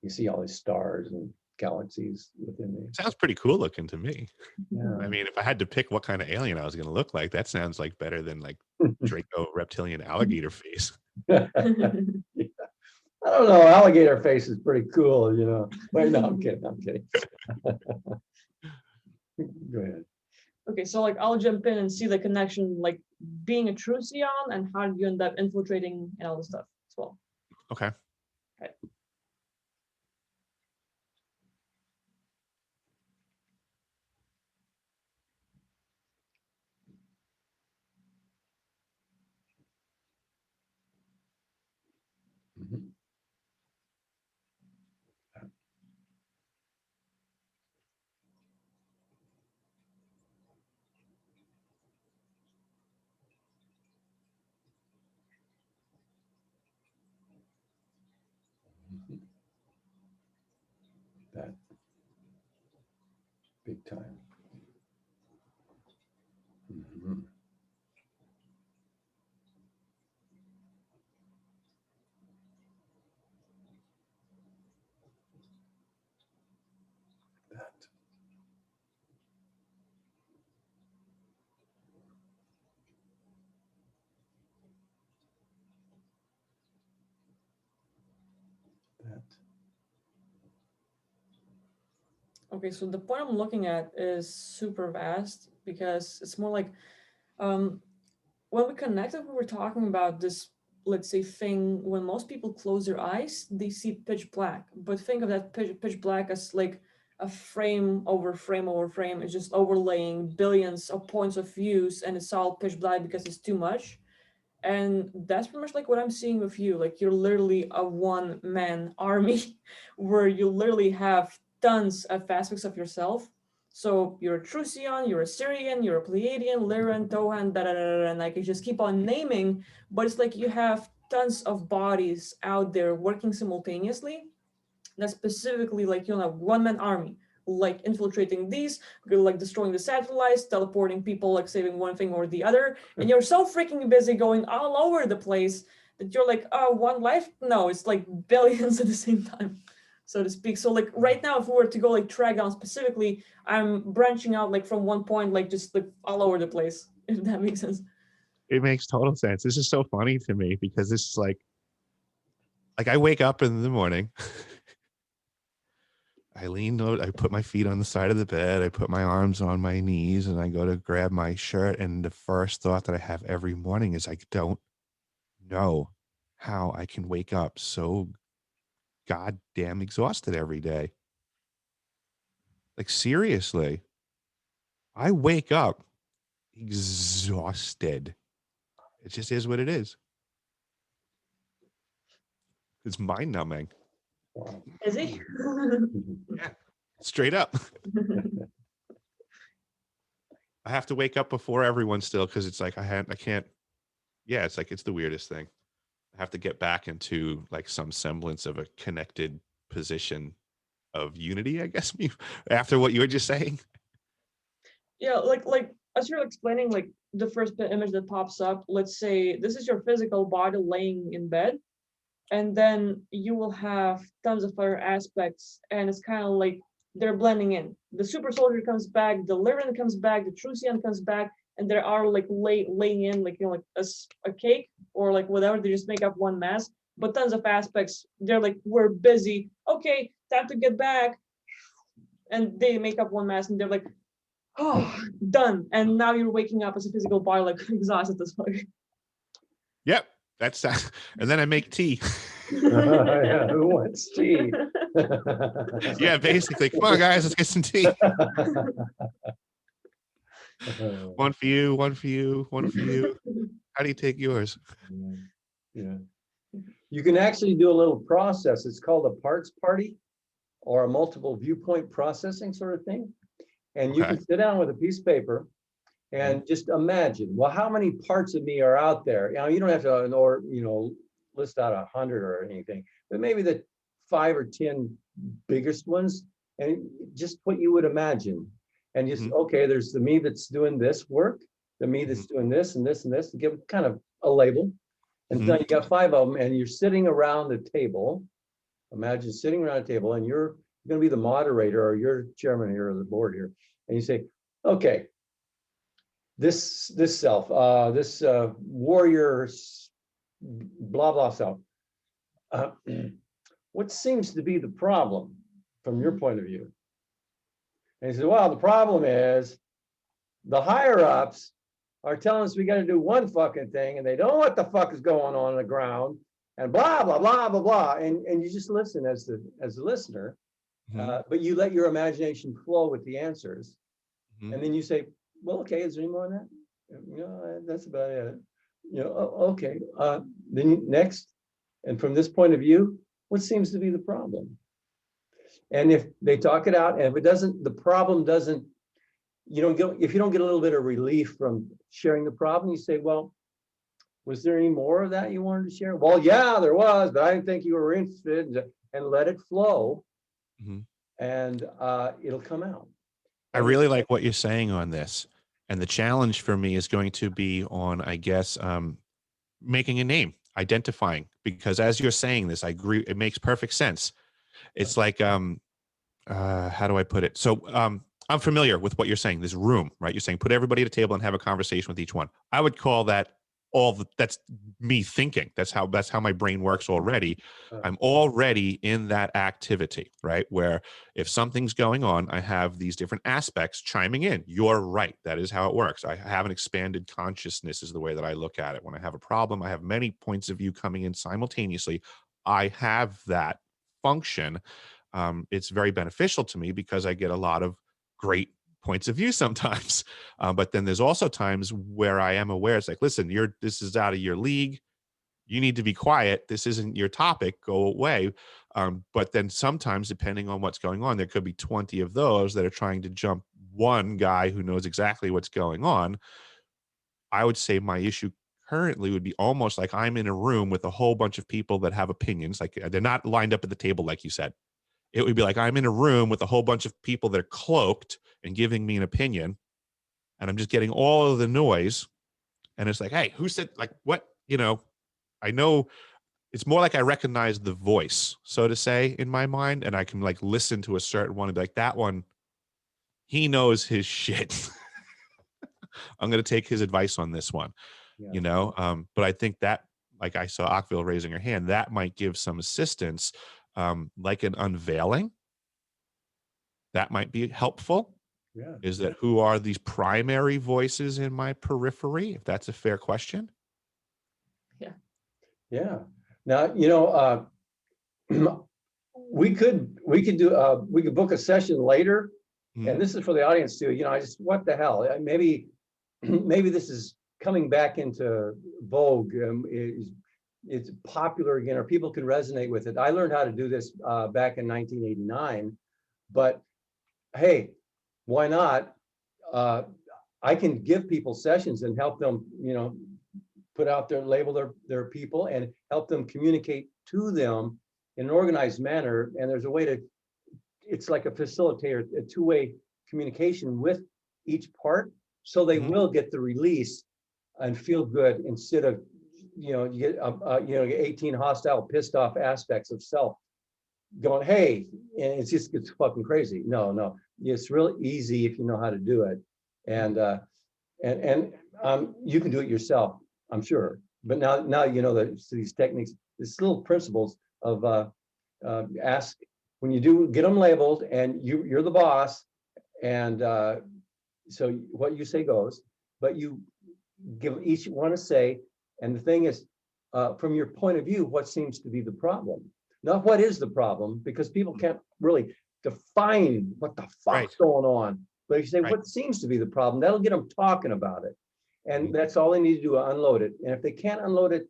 you see all these stars and galaxies within the. Sounds pretty cool looking to me. Yeah. I mean, if I had to pick what kind of alien I was going to look like, that sounds like better than like Draco reptilian alligator face. Yeah. I don't know. Alligator face is pretty cool, you know. Wait, no, I'm kidding. Go ahead. Okay, so like I'll jump in and see the connection, like being a Trucyon and how do you end up infiltrating and all this stuff as well. Okay. Right. That big time. That. Okay, so the point I'm looking at is super vast because it's more like when we connected, we were talking about this, let's say, thing when most people close their eyes, they see pitch black. But think of that pitch black as like a frame over frame over frame. It's just overlaying billions of points of views, and it's all pitch black because it's too much. And that's pretty much like what I'm seeing with you. Like you're literally a one-man army where you literally have tons of aspects of yourself. So you're a Trucyon, you're a Syrian, you're a Pleiadian, Lyran, Tohan, and I can just keep on naming, but it's like you have tons of bodies out there working simultaneously. That's specifically like, you know, one-man army, like infiltrating these, like destroying the satellites, teleporting people, like saving one thing or the other. And you're so freaking busy going all over the place that you're like, oh, one life? No, it's like billions at the same time, so to speak. So like right now, if we were to go like track down specifically, I'm branching out like from one point, like just like all over the place, if that makes sense. It makes total sense. This is so funny to me because it's like I wake up in the morning. I lean out, I put my feet on the side of the bed, I put my arms on my knees, and I go to grab my shirt. And the first thought that I have every morning is I don't know how I can wake up so goddamn exhausted every day. Like, seriously, I wake up exhausted. It just is what it is. It's mind numbing. Is he? Yeah, straight up. I have to wake up before everyone still because it's like I can't. Yeah, it's like it's the weirdest thing. I have to get back into like some semblance of a connected position of unity, I guess, after what you were just saying. Yeah, like as you're explaining, like the first image that pops up, let's say this is your physical body laying in bed, and then you will have tons of other aspects, and it's kind of like they're blending in. The super soldier comes back, the Lyran comes back, the Trucyon comes back, and there are like laying in like, you know, like a cake or like whatever. They just make up one mass, but tons of aspects. They're like, we're busy. Okay, time to get back, and they make up one mass, and they're like, oh, done. And now you're waking up as a physical body, like exhausted as fuck. Yep, that's and then I make tea. Yeah, who wants tea? Yeah, basically. Come on, guys, let's get some tea. One for you, one for you, one for you. How do you take yours? Yeah. You can actually do a little process. It's called a parts party or a multiple viewpoint processing sort of thing. And you Okay. can sit down with a piece of paper and just imagine, well, how many parts of me are out there? You know, you don't have to, or, you know, list out 100 or anything, but maybe the 5 or 10 biggest ones, and just what you would imagine. And just, okay, there's the me that's doing this work, the me that's doing this and this and this, to give kind of a label. And now you got 5 of them, and you're sitting around the table. Imagine sitting around a table, and you're going to be the moderator, or you're chairman here, or the board here, and you say, okay, this self, this warrior, blah blah self. What seems to be the problem from your point of view? And he said, well, the problem is the higher ups are telling us we got to do one fucking thing, and they don't know what the fuck is going on the ground, and blah blah blah blah blah. And you just listen as the listener, but you let your imagination flow with the answers, and then you say, well, okay, is there any more on that? No, that's about it. You know, okay. Then next, and from this point of view, what seems to be the problem? And if they talk it out, and if it doesn't, the problem doesn't, you don't get, if you don't get a little bit of relief from sharing the problem, you say, well, was there any more of that you wanted to share? Well, yeah, there was, but I didn't think you were interested, and let it flow, and it'll come out. I really like what you're saying on this. And the challenge for me is going to be on, I guess, making a name, identifying, because as you're saying this, I agree. It makes perfect sense. It's like, how do I put it? So I'm familiar with what you're saying, this room, right? You're saying put everybody at a table and have a conversation with each one. I would call that that's me thinking. That's how my brain works already. I'm already in that activity, right? Where if something's going on, I have these different aspects chiming in. You're right. That is how it works. I have an expanded consciousness is the way that I look at it. When I have a problem, I have many points of view coming in simultaneously. I have that function. It's very beneficial to me because I get a lot of great points of view sometimes. But then there's also times where I am aware, it's like, listen, this is out of your league. You need to be quiet. This isn't your topic. Go away. But then sometimes, depending on what's going on, there could be 20 of those that are trying to jump one guy who knows exactly what's going on. I would say my issue currently would be almost like I'm in a room with a whole bunch of people that have opinions. Like they're not lined up at the table, like you said. It would be like I'm in a room with a whole bunch of people that are cloaked and giving me an opinion, and I'm just getting all of the noise. And it's like, hey, who said, like, what? You know, I know it's more like I recognize the voice, so to say, in my mind, and I can like listen to a certain one and be like, that one, he knows his shit. I'm going to take his advice on this one, you know? But I think that, like I saw Akvile raising her hand, that might give some assistance, like an unveiling. That might be helpful. Is that who are these primary voices in my periphery? If that's a fair question. Yeah. Now, you know, we could book a session later, and this is for the audience too. You know, what the hell? Maybe this is coming back into vogue. It's popular again, or people can resonate with it. I learned how to do this back in 1989, but hey, why not? I can give people sessions and help them, you know, put out their label their people and help them communicate to them in an organized manner. And there's a way to, it's like a facilitator, a two-way communication with each part. So they Mhm. will get the release and feel good instead of, you get, 18 hostile, pissed off aspects of self going, hey, and it just gets fucking crazy. No, it's real easy if you know how to do it. And, you can do it yourself, I'm sure. But now you know that these techniques, these little principles of ask when you do get them labeled, and you're the boss, and so what you say goes, but you give each one a say. And the thing is, from your point of view, what seems to be the problem, not what is the problem, because people can't really define what the Right. fuck's going on. But if you say Right. what seems to be the problem, that'll get them talking about it. And Mhm. that's all they need to do, unload it. And if they can't unload it,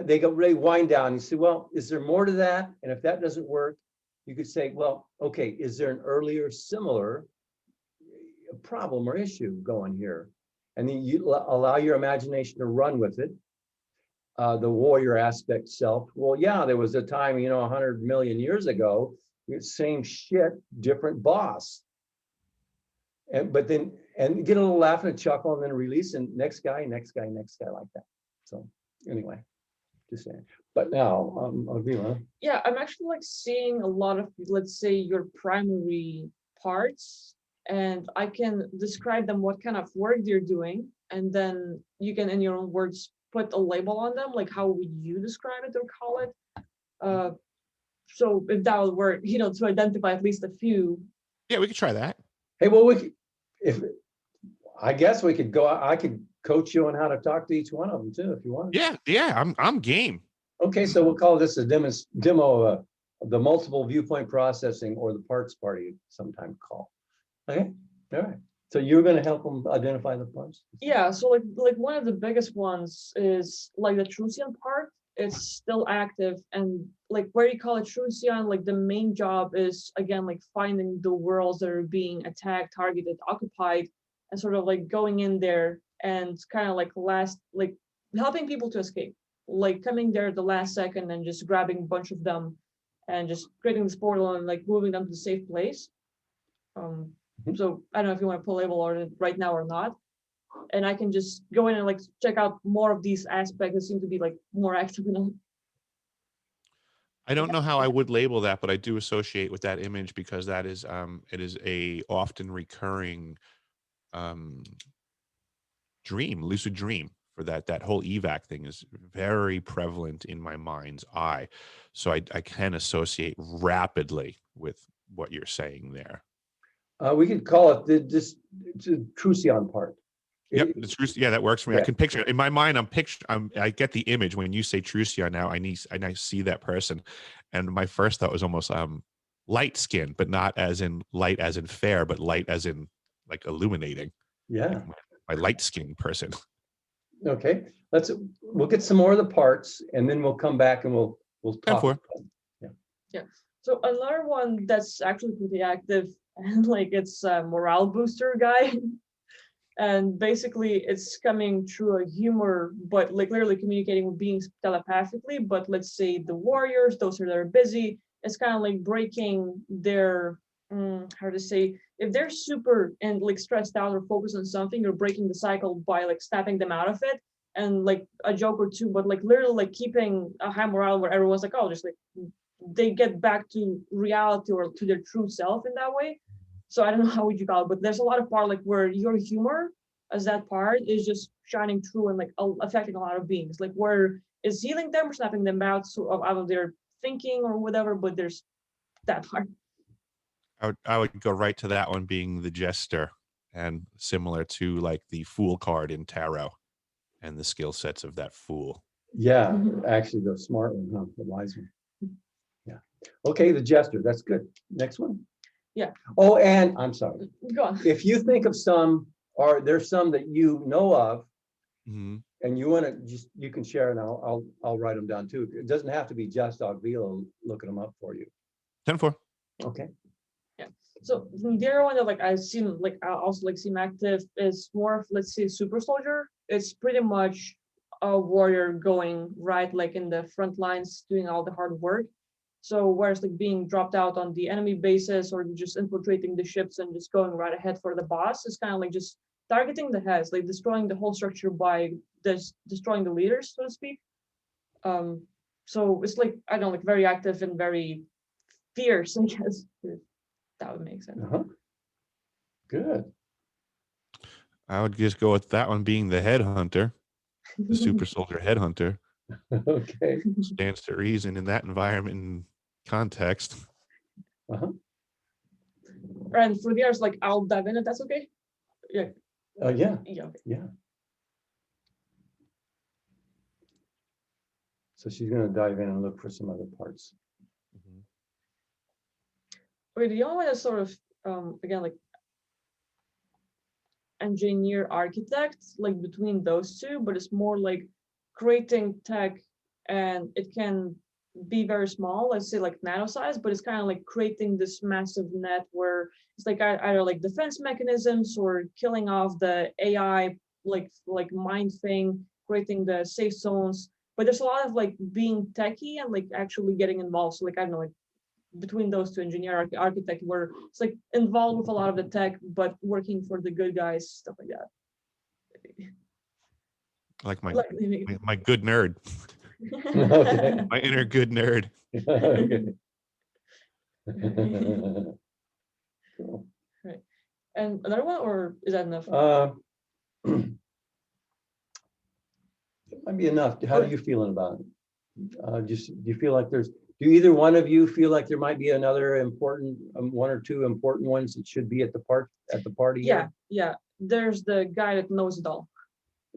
they go really wind down. You say, well, is there more to that? And if that doesn't work, you could say, well, okay, is there an earlier similar problem or issue going here? And then you allow your imagination to run with it. The warrior aspect self. Well, yeah, there was a time, 100 million years ago, same shit, different boss. And get a little laugh and a chuckle, and then release, and next guy, like that. So anyway, just saying. But now, Akvile. Yeah, I'm actually like seeing a lot of, let's say, your primary parts, and I can describe them, what kind of work they're doing, and then you can, in your own words, put a label on them, like how would you describe it or call it? So if that would work, to identify at least a few. Yeah, we could try that. Hey, well, if I guess we could go. I could coach you on how to talk to each one of them too, if you want. Yeah, I'm game. Okay, so we'll call this a demo of the multiple viewpoint processing, or the parts party, sometime call. Okay, all right. So you're going to help them identify the parts? Yeah, so like one of the biggest ones is like the Trucyon part. It's still active, and like where you call it Trucyon, like the main job is, again, like finding the worlds that are being attacked, targeted, occupied, and sort of like going in there and kind of like helping people to escape, like coming there at the last second and just grabbing a bunch of them and just creating this portal and like moving them to the safe place. So I don't know if you want to pull label on it right now or not. And I can just go in and like check out more of these aspects that seem to be like more active in them. I don't know how I would label that, but I do associate with that image because that is it is a often recurring dream, lucid dream. For that whole evac thing is very prevalent in my mind's eye. So I can associate rapidly with what you're saying there. We could call it the Trucyon part. Yep, the truth. Yeah, that works for me. Yeah. I can picture it in my mind. I get the image when you say Trucyon now. I see that person, and my first thought was almost light skin, but not as in light as in fair, but light as in like illuminating. Yeah. Like my light skin person. Okay. We'll get some more of the parts, and then we'll come back and we'll talk. 10-4. Yeah. So another one that's actually pretty active, and like it's a morale booster guy. And basically it's coming through a humor, but like literally communicating with beings telepathically. But let's say the warriors, those that are busy, it's kind of like breaking their, how to say, if they're super and like stressed out or focused on something, you're breaking the cycle by like snapping them out of it. And like a joke or two, but like literally like keeping a high morale where everyone's like, oh, just like they get back to reality or to their true self in that way. So I don't know how would you call it, but there's a lot of part like where your humor as that part is just shining through and like affecting a lot of beings, like where it's healing them or snapping them out out of their thinking or whatever, but there's that part. I would go right to that one being the jester, and similar to like the fool card in tarot and the skill sets of that fool. Yeah, actually the smart one, huh? The wise one. Yeah. Okay, the jester. That's good. Next one. Yeah. Oh, and I'm sorry. Go on. If you think of some, or there's some that you know of, and you want to you can share, and I'll write them down too. It doesn't have to be just Akvile looking them up for you. 10-4. Okay. Yeah. So the other one that like I've seen, like I also like seem active, is more of, let's say, super soldier. It's pretty much a warrior going right like in the front lines, doing all the hard work. So whereas like being dropped out on the enemy bases or just infiltrating the ships and just going right ahead for the boss is kind of like just targeting the heads, like destroying the whole structure by destroying the leaders, so to speak. So it's like, I don't know, like very active and very fierce, I guess. If that would make sense. Good. I would just go with that one being the headhunter, the super soldier headhunter. Okay. Stands to reason in that environment and context. And for the others, like I'll dive in if that's okay. Yeah. Yeah. Yeah. Okay. Yeah. So she's going to dive in and look for some other parts. Okay, the only way to sort of again, like engineer architect, like between those two, but it's more like creating tech, and it can be very small, let's say like nano size, but it's kind of like creating this massive net where it's like either like defense mechanisms or killing off the AI like mind thing, creating the safe zones. But there's a lot of like being techie and like actually getting involved. So like, I don't know, like between those two, engineer architect, where it's like involved with a lot of the tech, but working for the good guys, stuff like that. Like my good nerd. Okay. My inner good nerd. Okay. Cool. Right. And another one, or is that enough? It might be enough. How are you feeling about it? Just do you feel like do either one of you feel like there might be another important, one or two important ones that should be at the party? Yeah, yeah. There's the guy that knows it all.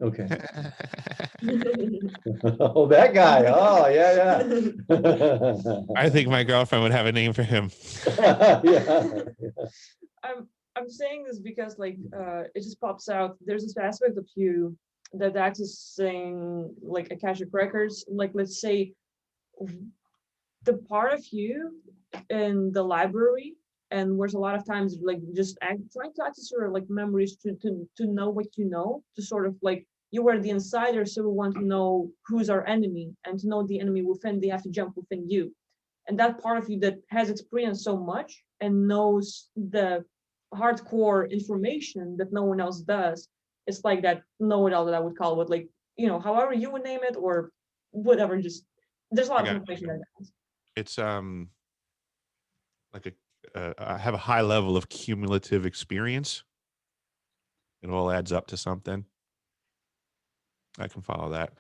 Okay. Oh, that guy. Oh, yeah. I think my girlfriend would have a name for him. Yeah. I'm saying this because like it just pops out. There's this aspect of you that accessing like Akashic records. Like, let's say the part of you in the library, and where's a lot of times like just trying to access your like memories to know what you know, to sort of like, you were the insider, so we want to know who's our enemy, and to know the enemy within, they have to jump within you. And that part of you that has experienced so much and knows the hardcore information that no one else does, it's like that know-it-all that I would call it, like, you know, however you would name it or whatever, just there's a lot of information that happens. It's like I have a high level of cumulative experience. It all adds up to something. I can follow that.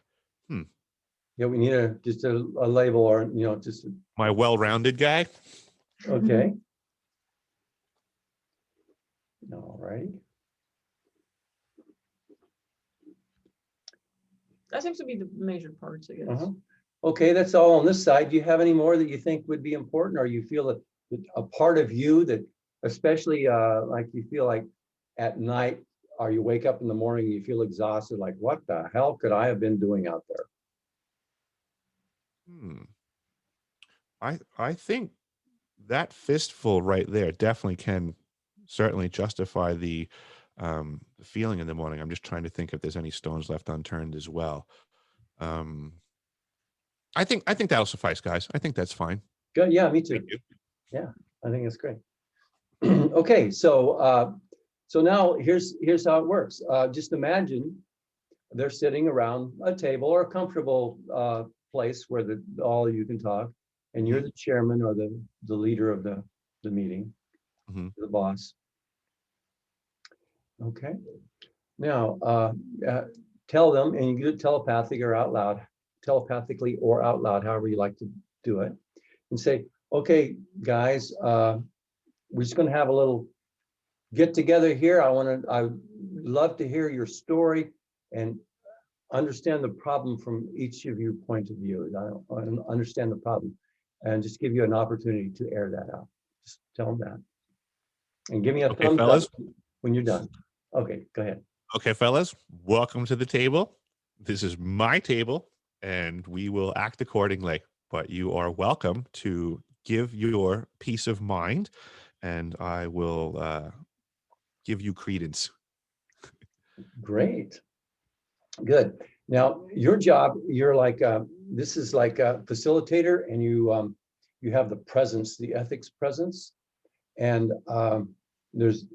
Yeah, we need just a label, or just my well-rounded guy. Okay. All right. That seems to be the major parts, I guess. Okay, that's all on this side. Do you have any more that you think would be important, or you feel that a part of you that, especially like you feel like at night, or you wake up in the morning and you feel exhausted, like what the hell could I have been doing out there? I think that fistful right there definitely can certainly justify the feeling in the morning. I'm just trying to think if there's any stones left unturned as well. I think that'll suffice, guys. I think that's fine. Good. Yeah, me too. Yeah, I think it's great. Okay, so now here's how it works. Just imagine they're sitting around a table or a comfortable place where all of you can talk, and you're the chairman or the leader of the meeting, the boss. Okay. Now tell them, and you can do it telepathically or out loud, however you like to do it, and say, okay, guys, we're just going to have a little get together here. I'd love to hear your story and understand the problem from each of your point of view. I understand the problem, and just give you an opportunity to air that out. Just tell them that, and give me a thumbs up when you're done. Okay, go ahead. Okay, fellas, welcome to the table. This is my table, and we will act accordingly. But you are welcome to give your peace of mind, and I will give you credence. Great. Good. Now, your job, you're like, this is like a facilitator, and you have the presence, the ethics presence. And there's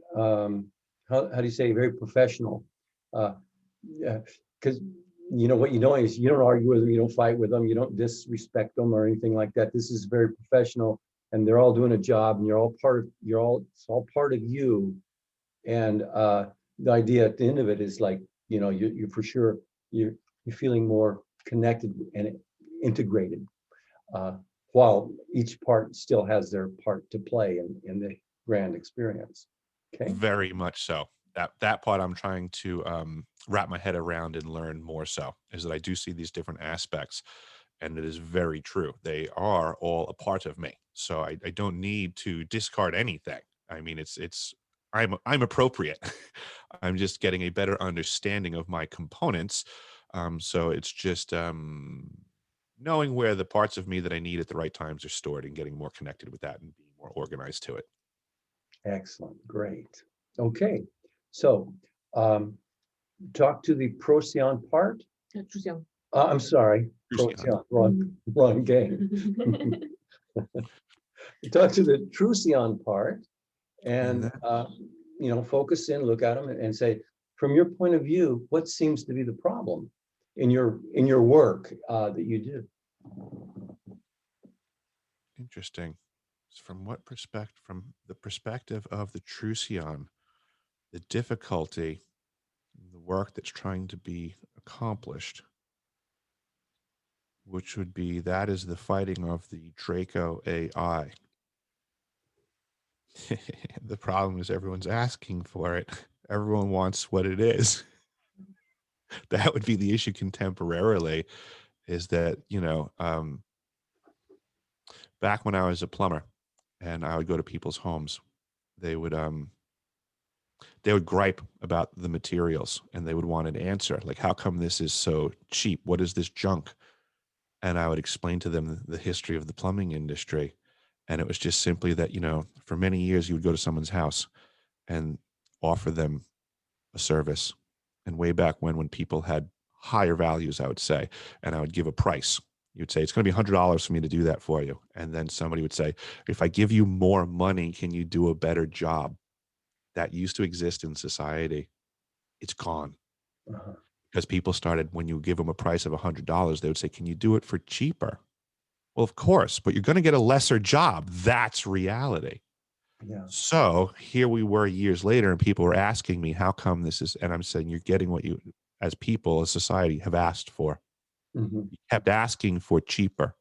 how do you say, very professional. Yeah, because you know what you know is you don't argue with them, you don't fight with them, you don't disrespect them or anything like that. This is very professional, and they're all doing a job, and it's all part of you. And the idea at the end of it is like, you for sure you're feeling more connected and integrated, uh, while each part still has their part to play in the grand experience. Okay. Very much so. That part I'm trying to wrap my head around and learn more so, is that I do see these different aspects, and it is very true. They are all a part of me. So I don't need to discard anything. I mean, I'm appropriate. I'm just getting a better understanding of my components. So it's just knowing where the parts of me that I need at the right times are stored and getting more connected with that and being more organized to it. Excellent. Great. Okay. So talk to the Trucyon part. Trucyon. I'm sorry. Trucyon. Wrong game. Talk to the Trucyon part and focus in, look at them and say, from your point of view, what seems to be the problem in your work that you do? Interesting. From what perspective? From the perspective of the Trucyon, the difficulty, the work that's trying to be accomplished, which would be that is the fighting of the Draco AI. The problem is everyone's asking for it. Everyone wants what it is. That would be the issue contemporarily, is that, back when I was a plumber and I would go to people's homes, they would gripe about the materials and they would want an answer. Like, how come this is so cheap? What is this junk? And I would explain to them the history of the plumbing industry. And it was just simply that, for many years you would go to someone's house and offer them a service. And way back when people had higher values, I would say, and I would give a price. You'd say, it's going to be $100 for me to do that for you. And then somebody would say, if I give you more money, can you do a better job? That used to exist in society. It's gone. Uh-huh. Because people started, when you give them a price of $100, they would say, can you do it for cheaper? Well, of course, but you're going to get a lesser job. That's reality. Yeah. So here we were years later, and people were asking me, how come this is, and I'm saying, you're getting what you, as people, as society, have asked for. Mm-hmm. You kept asking for cheaper.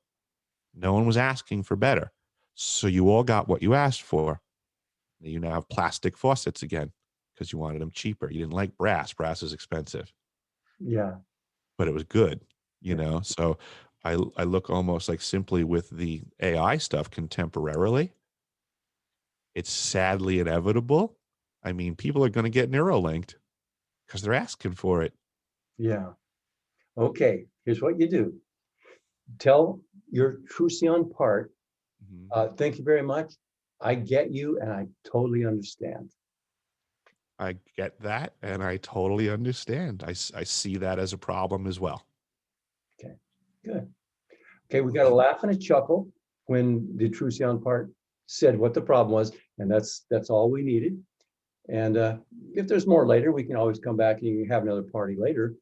No one was asking for better. So you all got what you asked for. You now have plastic faucets again because you wanted them cheaper. You didn't like brass. Brass is expensive. Yeah. But it was good, Yeah. So I look almost like simply with the AI stuff contemporarily, it's sadly inevitable. I mean, people are going to get Neuralinked because they're asking for it. Yeah. Okay. Here's what you do. Tell your Trucyon part, thank you very much. I get you and I totally understand. I get that, and I totally understand. I see that as a problem as well. Okay, good. Okay, we got a laugh and a chuckle when the Trucyon part said what the problem was, and that's all we needed. And if there's more later, we can always come back and you can have another party later.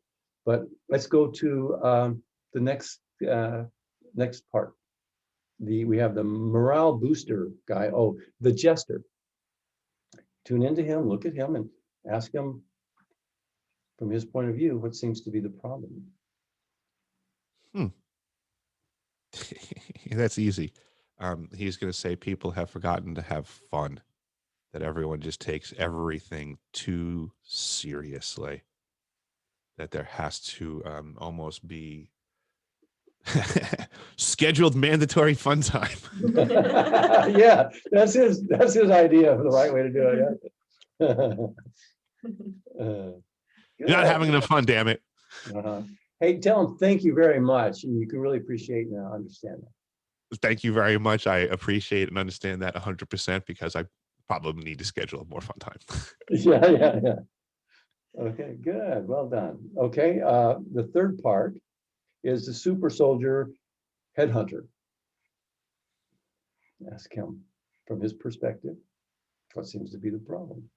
But let's go to the next part. We have the morale booster guy. Oh, the jester. Tune into him, look at him, and ask him from his point of view what seems to be the problem. That's easy. He's going to say people have forgotten to have fun, that everyone just takes everything too seriously, that there has to almost be scheduled mandatory fun time. Yeah, that's his idea of the right way to do it. Yeah. You're not having enough fun, damn it. Hey, tell him thank you very much, and you can really appreciate and understand that. Thank you very much. I appreciate and understand that 100% because I probably need to schedule a more fun time. Yeah. Okay, good. Well done. Okay, the third part is the super soldier headhunter. Ask him from his perspective what seems to be the problem.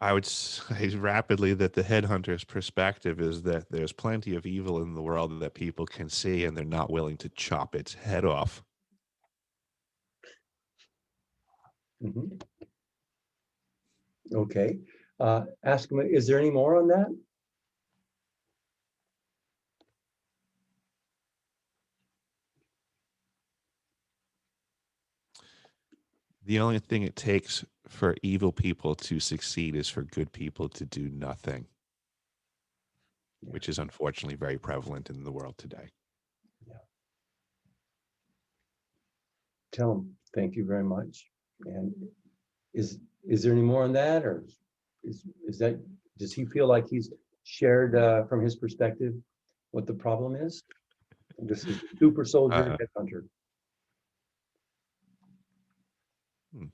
I would say rapidly that the headhunter's perspective is that there's plenty of evil in the world that people can see, and they're not willing to chop its head off. Mhm. Okay. Ask him, is there any more on that? The only thing it takes for evil people to succeed is for good people to do nothing, Yeah. which is unfortunately very prevalent in the world today. Yeah. Tell him, thank you very much. And is there any more on that, or is that, does he feel like he's shared from his perspective what the problem is? This is super soldier Uh, headhunter. hmm.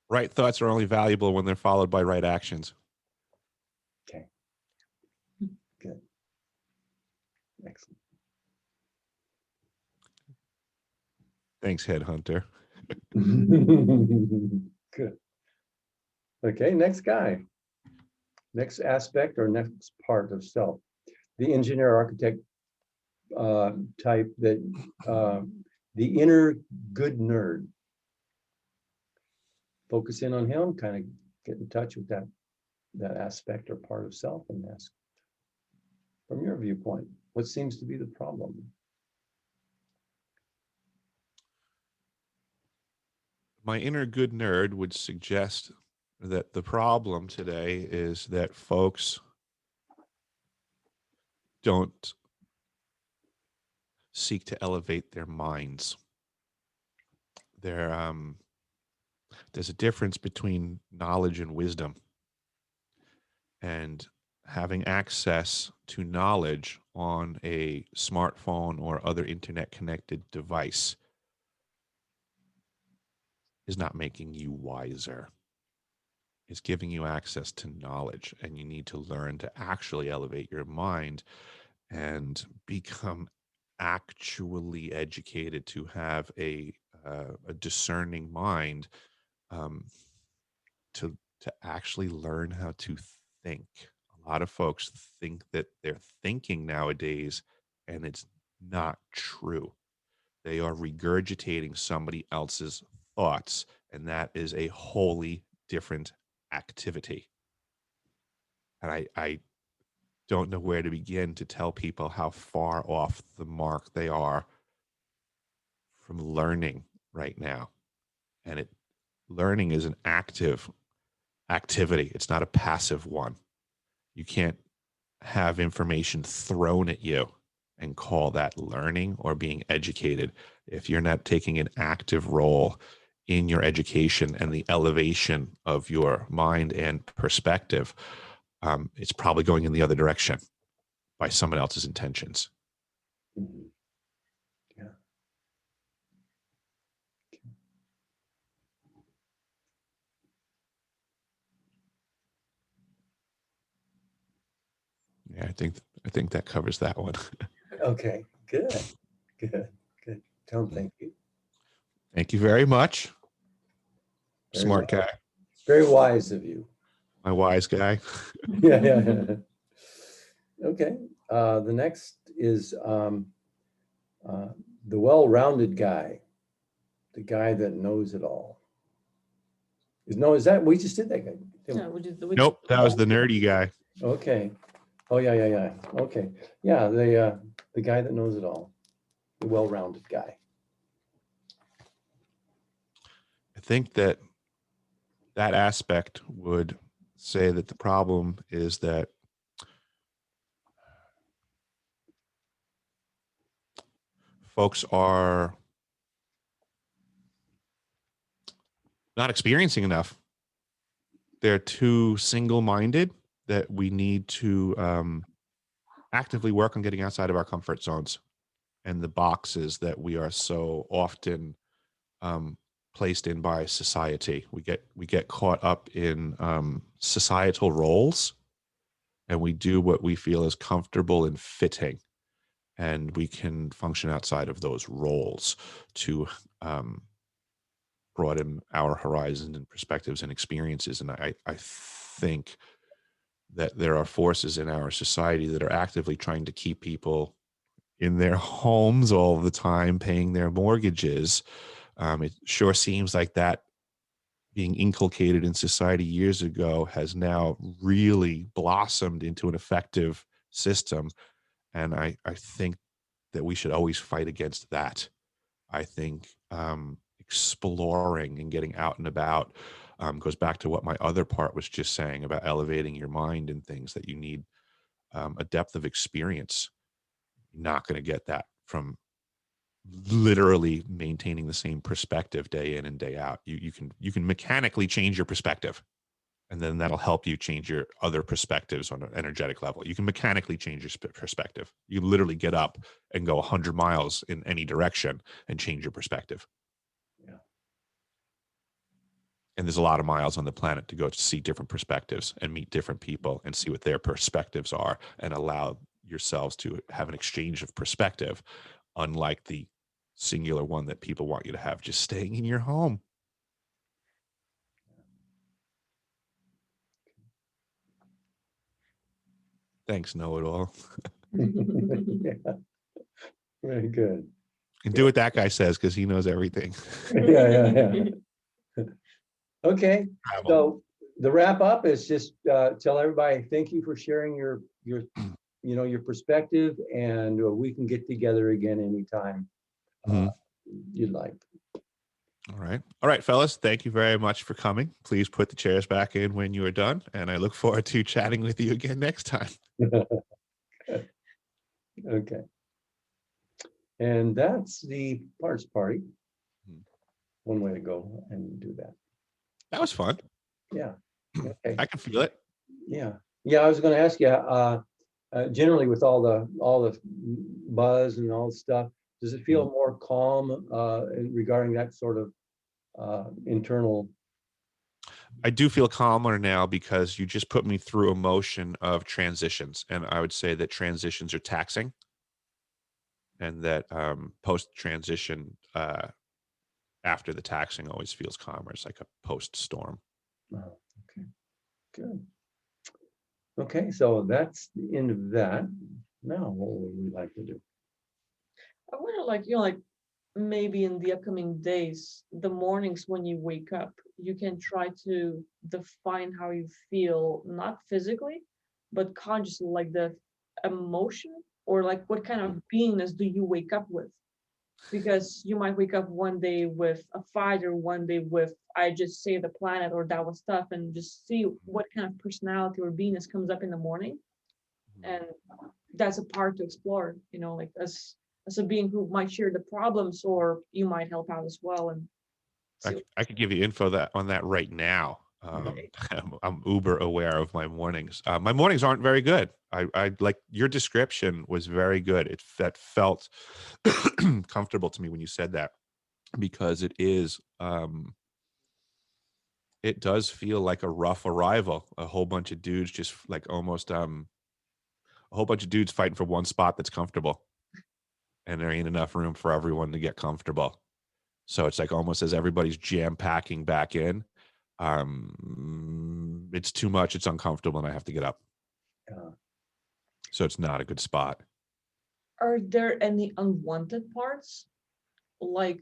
Right thoughts are only valuable when they're followed by right actions. Okay. Good. Excellent. Thanks, headhunter. Good. Okay, next guy. Next aspect or next part of self. The engineer architect type that the inner good nerd. Focus in on him, kind of get in touch with that aspect or part of self and ask, from your viewpoint, what seems to be the problem? My inner good nerd would suggest that the problem today is that folks don't seek to elevate their minds. There's a difference between knowledge and wisdom, and having access to knowledge on a smartphone or other internet connected device is not making you wiser. It's giving you access to knowledge, and you need to learn to actually elevate your mind and become actually educated to have a discerning mind, um, to actually learn how to think. A lot of folks think that they're thinking nowadays, and it's not true. They are regurgitating somebody else's thoughts, and that is a wholly different activity. And I don't know where to begin to tell people how far off the mark they are from learning right now. And learning is an active activity. It's not a passive one. You can't have information thrown at you and call that learning or being educated if you're not taking an active role in your education and the elevation of your mind and perspective. It's probably going in the other direction by someone else's intentions. Mhm. Yeah. Yeah, I think that covers that one. Okay, good, good, good. Tell him thank you. Thank you very much. Very Smart wise, guy, very wise of you. my wise guy. Yeah, yeah. Okay, the next is uh, the well-rounded guy, the guy that knows it all. Is that, we just did that guy? Yeah, we Nope, that was the nerdy guy. Okay. Oh, yeah, yeah, yeah. Okay. Yeah, the guy that knows it all, the well-rounded guy. I think that aspect would say that the problem is that folks are not experiencing enough. They're too single-minded, that we need to actively work on getting outside of our comfort zones and the boxes that we are so often um, placed in by society. We get caught up in societal roles, and we do what we feel is comfortable and fitting. and we can function outside of those roles to broaden our horizons and perspectives and experiences. And I think that there are forces in our society that are actively trying to keep people in their homes all the time, paying their mortgages. It sure seems like that being inculcated in society years ago has now really blossomed into an effective system. And I think that we should always fight against that. I think exploring and getting out and about goes back to what my other part was just saying about elevating your mind and things, that you need a depth of experience. You're not going to get that from literally maintaining the same perspective day in and day out. You can mechanically change your perspective, and then that'll help you change your other perspectives on an energetic level. You can mechanically change your perspective. You literally get up and go 100 miles in any direction and change your perspective. Yeah. And there's a lot of miles on the planet to go to see different perspectives and meet different people and see what their perspectives are, and allow yourselves to have an exchange of perspective, unlike the singular one that people want you to have just staying in your home. Thanks, know-it-all. Yeah. Very good. And do what that guy says, because he knows everything. Yeah. Okay, Travel. so the wrap up is just tell everybody thank you for sharing your your perspective, and we can get together again anytime you'd like. All right, fellas. Thank you very much for coming. Please put the chairs back in when you are done, and I look forward to chatting with you again next time. Okay. And that's the parts party. One way to go and do that. That was fun. Yeah. Okay. I can feel it. Yeah. Yeah. I was going to ask you, generally with all the buzz and all the stuff, does it feel more calm regarding that sort of internal? I do feel calmer now, because you just put me through a motion of transitions, and I would say that transitions are taxing, and that post transition after the taxing always feels calmer. It's like a post storm. Oh, okay. Good. Okay, so that's the end of that. Now, what would we like to do? I wonder, like maybe in the upcoming days, the mornings when you wake up, you can try to define how you feel, not physically, but consciously, like the emotion, or like what kind of beingness do you wake up with? Because you might wake up one day with a fight, or one day with I just saved the planet, or that was tough, and just see what kind of personality or beingness comes up in the morning. And that's a part to explore, like as a being who might share the problems, or you might help out as well. And I could give you info on that right now. right. I'm uber aware of my mornings. My mornings aren't very good. I like your description was very good. That felt comfortable to me when you said that, because it does feel like a rough arrival. A whole bunch of dudes, just like almost a whole bunch of dudes fighting for one spot that's comfortable, and there ain't enough room for everyone to get comfortable. So it's like almost as everybody's jam packing back in, it's too much, it's uncomfortable, and I have to get up. So it's not a good spot. Are there any unwanted parts? Like,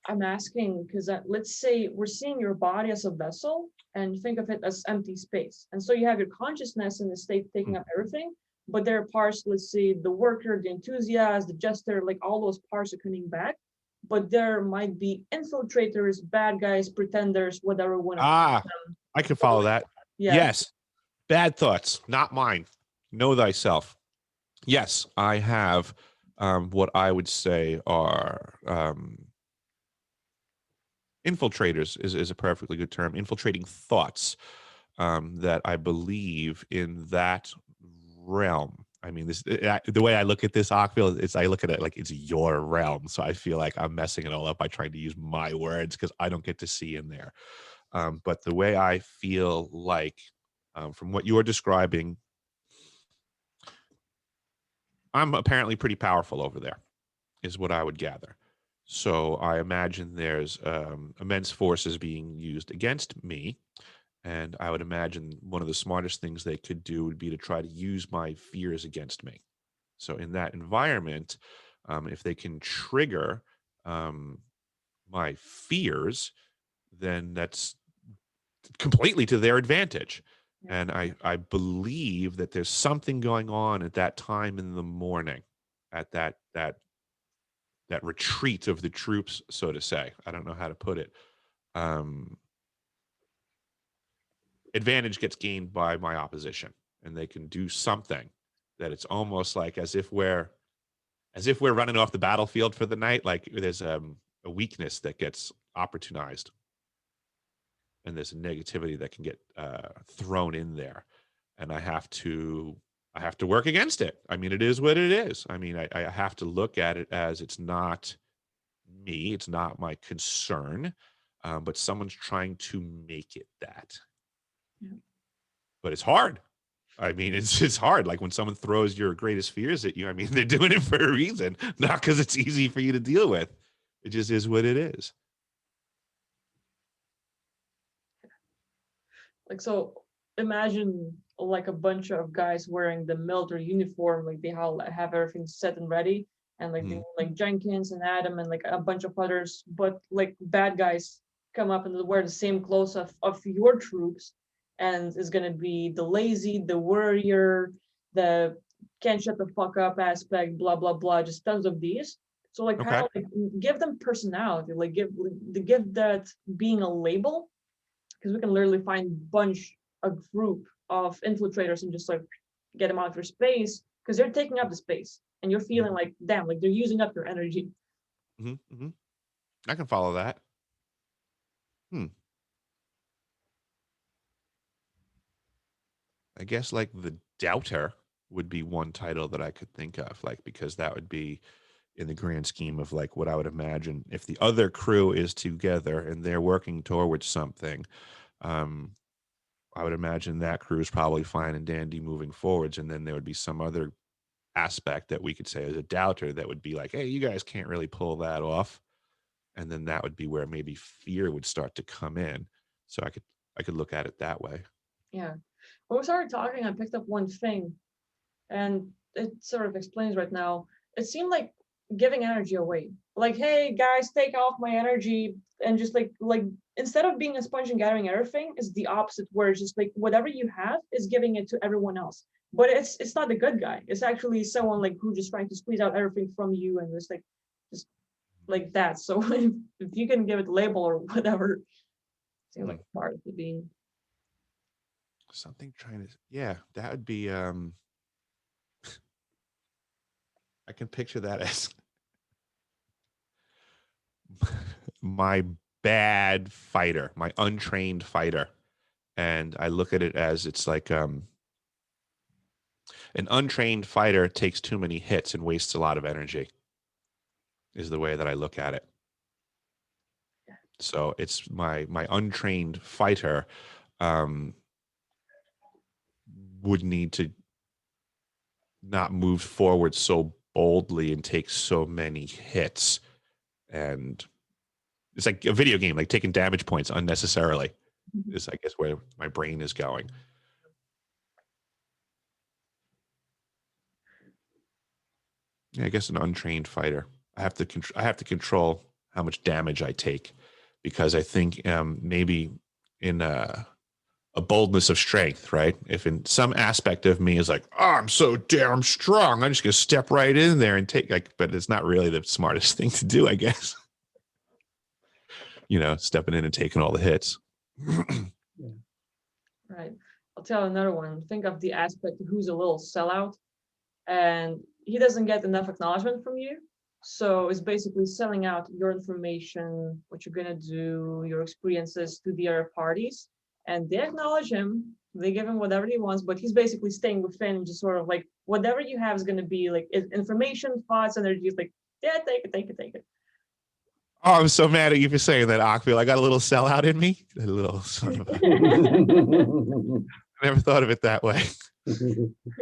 I'm asking because let's say we're seeing your body as a vessel, and think of it as empty space. And so you have your consciousness in the state taking up everything, but there are parts, let's say the worker, the enthusiast, the jester, like all those parts are coming back. But there might be infiltrators, bad guys, pretenders, whatever we want to call them. I can follow that. Yeah. Yes. Bad thoughts, not mine. Know thyself. Yes, I have what I would say are infiltrators is a perfectly good term. Infiltrating thoughts that I believe in that realm. I mean, the way I look at this, Akvile, is I look at it like it's your realm. So I feel like I'm messing it all up by trying to use my words, because I don't get to see in there. But the way I feel like, from what you are describing, I'm apparently pretty powerful over there, is what I would gather. So I imagine there's immense forces being used against me. And I would imagine one of the smartest things they could do would be to try to use my fears against me. So in that environment, if they can trigger um, my fears, then that's completely to their advantage. Yeah. And I believe that there's something going on at that time in the morning, at that retreat of the troops, so to say. I don't know how to put it. Um, Advantage gets gained by my opposition, and they can do something that it's almost like as if we're running off the battlefield for the night. Like there's a weakness that gets opportunized, and there's a negativity that can get thrown in there, and I have to work against it. I mean, it is what it is. I mean, I have to look at it as it's not me, it's not my concern, but someone's trying to make it that. Yeah. But it's hard. I mean, it's hard. Like when someone throws your greatest fears at you, I mean, they're doing it for a reason, not because it's easy for you to deal with. It just is what it is. Like, so imagine like a bunch of guys wearing the military uniform, like they all have everything set and ready, and like they like Jenkins and Adam and like a bunch of others, but like bad guys come up and they wear the same clothes of your troops, and it's gonna be the lazy, the worrier, the can't shut the fuck up aspect, blah blah blah, just tons of these. So like kind Okay. of like give them personality, like give that being a label, because we can literally find a group of infiltrators and just like get them out of your space because they're taking up the space and you're feeling like, damn, like they're using up your energy. I can follow that. I guess like the doubter would be one title that I could think of, like, because that would be in the grand scheme of like what I would imagine if the other crew is together and they're working towards something. I would imagine that crew is probably fine and dandy moving forwards, and then there would be some other aspect that we could say as a doubter that would be like, hey, you guys can't really pull that off, and then that would be where maybe fear would start to come in. So I could look at it that way. Yeah. When we started talking, I picked up one thing, and it sort of explains right now. It seemed like giving energy away. Like, hey guys, take off my energy, and just like instead of being a sponge and gathering everything, it's the opposite, where it's just like whatever you have is giving it to everyone else. But it's not the good guy. It's actually someone like who just trying to squeeze out everything from you and just like that. So if you can give it a label or whatever, it seems like part of the being. Something trying to, yeah, that would be I can picture that as my bad fighter, my untrained fighter. And I look at it as it's like an untrained fighter takes too many hits and wastes a lot of energy, is the way that I look at it. So it's my untrained fighter would need to not move forward so boldly and take so many hits. And it's like a video game, like taking damage points unnecessarily is, I guess, where my brain is going. Yeah, I guess an untrained fighter. I have to control how much damage I take, because I think maybe in a boldness of strength, right? If in some aspect of me is like, oh, I'm so damn strong, I'm just gonna step right in there and take, like, but it's not really the smartest thing to do, I guess. You know, stepping in and taking all the hits. Right. I'll tell another one. Think of the aspect who's a little sellout and he doesn't get enough acknowledgement from you. So it's basically selling out your information, what you're gonna do, your experiences to the other parties. And they acknowledge him, they give him whatever he wants, but he's basically staying within, just sort of like whatever you have is gonna be like information, thoughts, energy, like, yeah, take it. Oh, I'm so mad at you for saying that, Akvile. I got a little sellout in me. A little son of a... I never thought of it that way.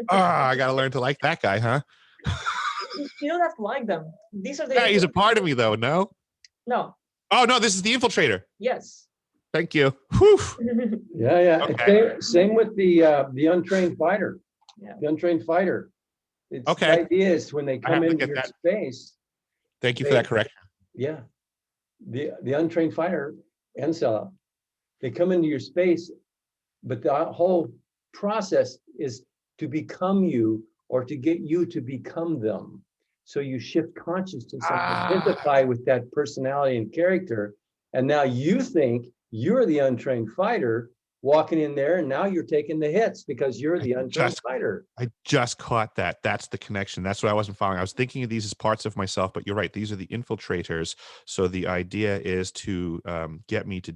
I got to learn to like that guy, huh? You don't have to like them. These are the Yeah, he's a part of me though. No. no. Oh no, this is the infiltrator. Yes. Thank you. Whew. Yeah, yeah. And Okay. same with the untrained fighter. Yeah. The untrained fighter. It's Okay. the idea is when they I have come to into get your that. space, Thank you for that correction. yeah, the untrained fighter and sellout, they come into your space, but the whole process is to become you or to get you to become them. So you shift consciousness and identify with that personality and character. And now you think you're the untrained fighter walking in there, and now you're taking the hits because you're the untrained fighter. I just caught that. That's the connection. That's what I wasn't following. I was thinking of these as parts of myself, but you're right. These are the infiltrators. So the idea is to get me to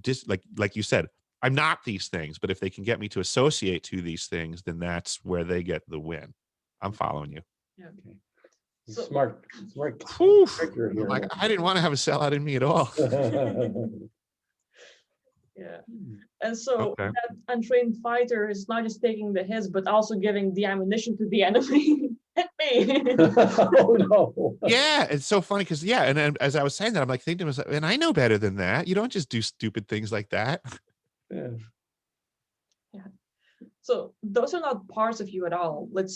like you said, I'm not these things, but if they can get me to associate to these things, then that's where they get the win. I'm following you. Yeah. Okay. So- Smart Whew. character I'm here. like, I didn't want to have a sellout in me at all. Yeah. And so Okay. that untrained fighter is not just taking the hits, but also giving the ammunition to the enemy. Hit me. Oh no. Yeah, it's so funny because and then as I was saying that, I'm like thinking to myself, and I know better than that. You don't just do stupid things like that. Yeah. So those are not parts of you at all. It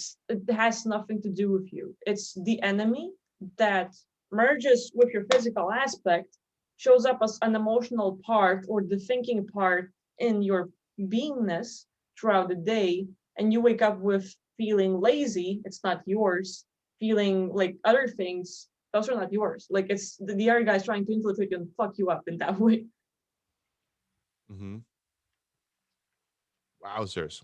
has nothing to do with you. It's the enemy that merges with your physical aspect, shows up as an emotional part or the thinking part in your beingness throughout the day, and you wake up with feeling lazy, it's not yours, feeling like other things, those are not yours. Like it's the other guy's trying to infiltrate you and fuck you up in that way. Mm-hmm. Wowzers.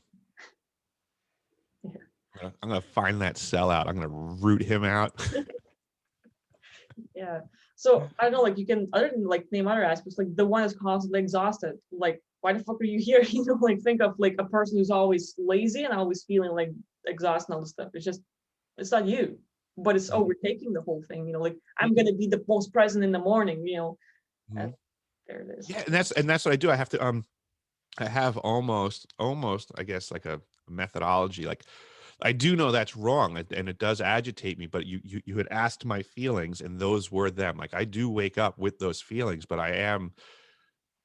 Yeah. I'm gonna find that sellout. I'm gonna root him out. Yeah. So I don't know, like you can other than like name other aspects, like the one is constantly exhausted. Like, why the fuck are you here? You know, like think of like a person who's always lazy and always feeling like exhausted and all this stuff. It's not you, but it's overtaking the whole thing, you know, like I'm gonna be the most present in the morning, you know. And there it is. Yeah, and that's what I do. I have to I have almost I guess like a methodology. Like I do know that's wrong and it does agitate me, but you had asked my feelings and those were them. Like I do wake up with those feelings, but I am,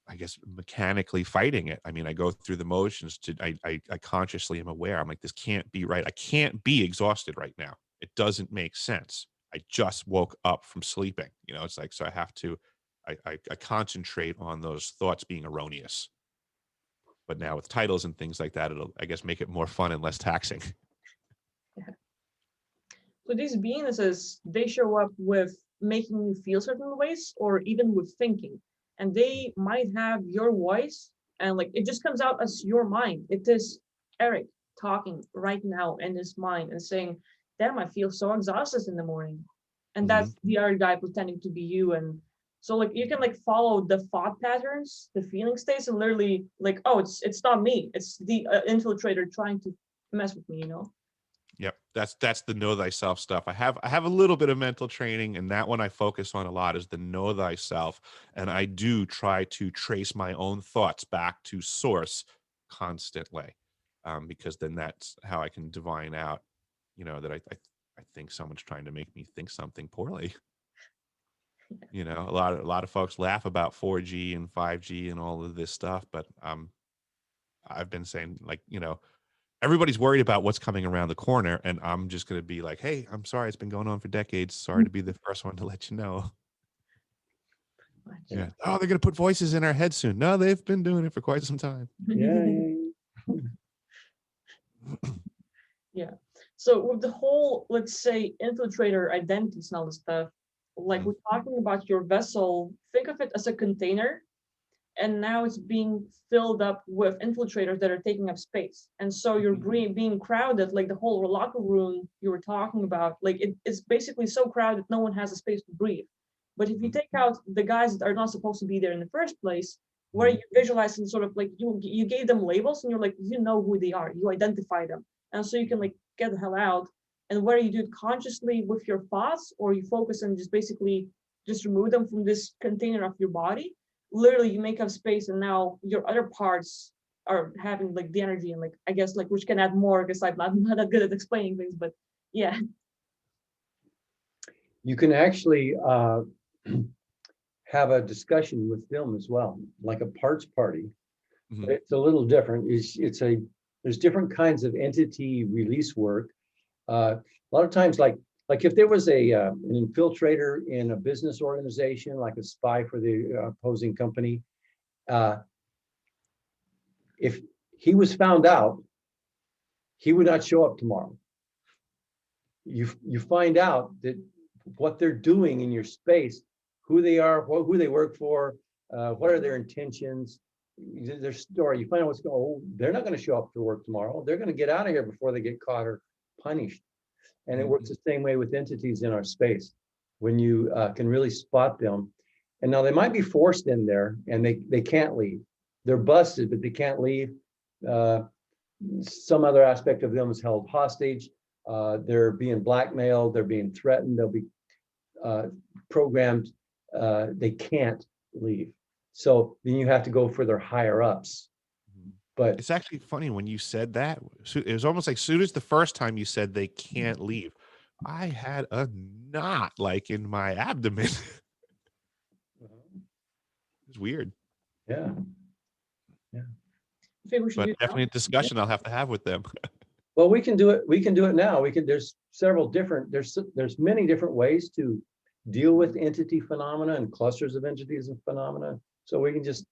I guess, mechanically fighting it. I mean, I go through the motions I consciously am aware. I'm like, this can't be right. I can't be exhausted right now. It doesn't make sense. I just woke up from sleeping. You know, it's like, so I have to, I concentrate on those thoughts being erroneous. But now with titles and things like that, it'll, I guess, make it more fun and less taxing. Yeah. So these beingness, they show up with making you feel certain ways or even with thinking. And they might have your voice and like it just comes out as your mind. It is Eric talking right now in his mind and saying, damn, I feel so exhausted in the morning. And that's the other guy pretending to be you. And so like you can like follow the thought patterns, the feeling states, and literally like, oh, it's not me. It's the infiltrator trying to mess with me, you know? Yep, that's the know thyself stuff. I have a little bit of mental training, and that one I focus on a lot is the know thyself. And I do try to trace my own thoughts back to source constantly, because then that's how I can divine out, you know, that I think someone's trying to make me think something poorly. You know, a lot of folks laugh about 4G and 5G and all of this stuff, but I've been saying, like, you know, everybody's worried about what's coming around the corner, and I'm just going to be like, hey, I'm sorry, it's been going on for decades. Sorry to be the first one to let you know. Yeah. Oh, they're going to put voices in our heads soon. No, they've been doing it for quite some time. Yeah. Yeah. So with the whole, let's say, infiltrator identities and all this stuff, like we're talking about your vessel, think of it as a container, and now it's being filled up with infiltrators that are taking up space. And so you're being crowded, like the whole locker room you were talking about, like it's basically so crowded, no one has a space to breathe. But if you take out the guys that are not supposed to be there in the first place, where you visualize and sort of like you gave them labels and you're like, you know who they are, you identify them. And so you can like get the hell out. And whether you do it consciously with your thoughts or you focus and just basically just remove them from this container of your body, literally you make up space and now your other parts are having like the energy and like, I guess like, which can add more because I'm not that good at explaining things, but yeah. You can actually have a discussion with them as well, like a parts party. Mhm. It's a little different. There's different kinds of entity release work. A lot of times, like if there was an infiltrator in a business organization, like a spy for the opposing company, if he was found out, he would not show up tomorrow. You find out that what they're doing in your space, who they are, who they work for, what are their intentions, their story. You find out what's going on. Oh, they're not going to show up to work tomorrow. They're going to get out of here before they get caught or punished. And it works the same way with entities in our space. When you can really spot them. And now they might be forced in there and they can't leave. They're busted, but they can't leave. Some other aspect of them is held hostage. They're being blackmailed. They're being threatened. They'll be programmed. They can't leave. So then you have to go for their higher ups. But It's actually funny when you said that. It was almost like soon as the first time you said they can't leave, I had a knot like in my abdomen. It's weird, yeah, I think we should but do definitely a discussion I'll have to have with them. well, we can do it. We can do it now. There's several different. There's many different ways to deal with entity phenomena and clusters of entities and phenomena. So we can just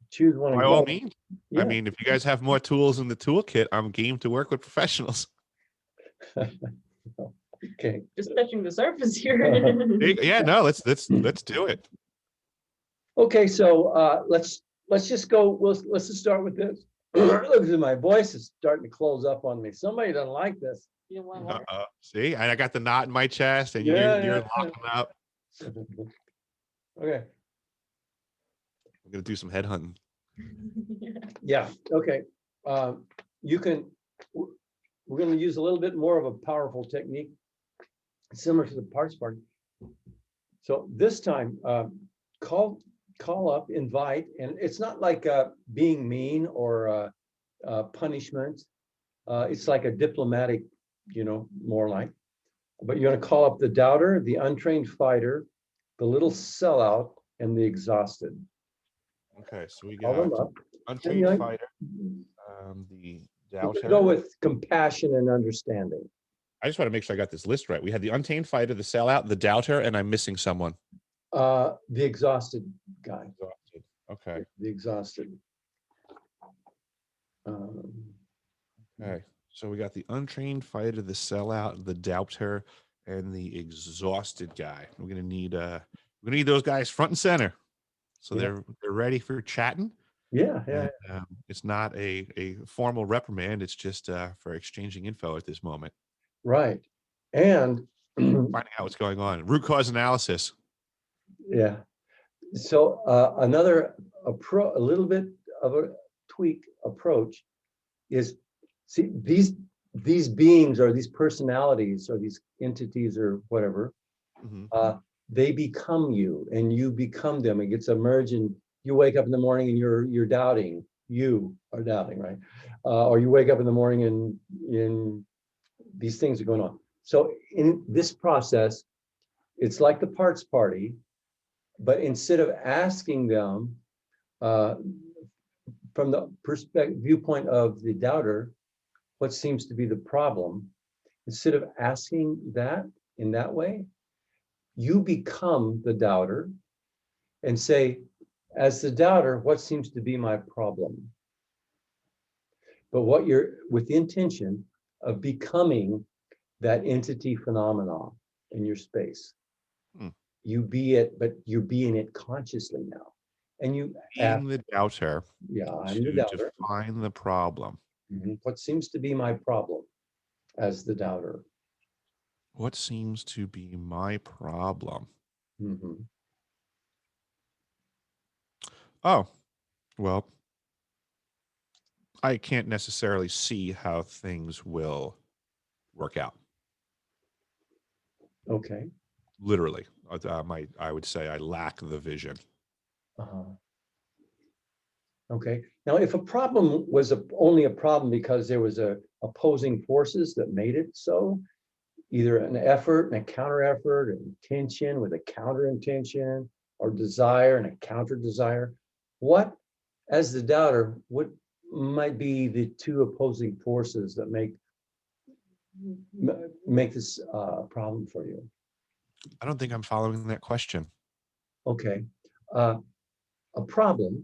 choose one and By all go. means. Yeah. I mean, if you guys have more tools in the toolkit, I'm game to work with professionals. Okay. just touching the surface here. Yeah, no, let's do it. Okay, so let's just go. Let's just start with this. Look at my voice is starting to close up on me. Somebody doesn't like this. You don't want water? See, I got the knot in my chest, and Yeah, you're yeah. locking up. Okay. I'm gonna do some headhunting. Yeah. Okay. You can. We're going to use a little bit more of a powerful technique, similar to the parts party. So this time, call up, invite, and it's not like being mean or punishment. It's like a diplomatic, more like. But you're going to call up the doubter, the untrained fighter, the little sellout, and the exhausted. Okay, so we Call them got up. untrained fighter, the We're doubter. go with compassion and understanding. I just want to make sure I got this list right. We had the untamed fighter, the sellout, the doubter, and I'm missing someone. The exhausted guy. Exhausted. Okay. The exhausted. Okay. So we got the untrained fighter, the sellout, the doubter, and the exhausted guy. We're gonna need those guys front and center. So Yeah. they're ready for chatting. Yeah. And, it's not a formal reprimand. It's just for exchanging info at this moment. Right. And Finding out what's going on. Root cause analysis. yeah. So another a little bit of a tweak approach is, see, these beings or these personalities or these entities or whatever, they become you and you become them. It gets a merge, and you wake up in the morning and you're doubting. You are doubting, right? Or you wake up in the morning and these things are going on. So in this process, it's like the parts party, but instead of asking them from the viewpoint of the doubter, what seems to be the problem, instead of asking that in that way, you become the doubter and say, as the doubter, what seems to be my problem? But what you're with the intention of becoming that entity phenomenon in your space. You be it, but you're being it consciously now. And you being the doubter. Yeah, I'm the doubter. Define the problem. What seems to be my problem as the doubter? What seems to be my problem? Oh, well, I can't necessarily see how things will work out. Okay. Literally, I would say I lack the vision. Okay. Now, if a problem was only a problem because there was opposing forces that made it so, either an effort and a counter effort, an intention with a counter intention, or desire and a counter desire. What, as the doubter, what might be the two opposing forces that make this a problem for you? I don't think I'm following that question. Okay. A problem,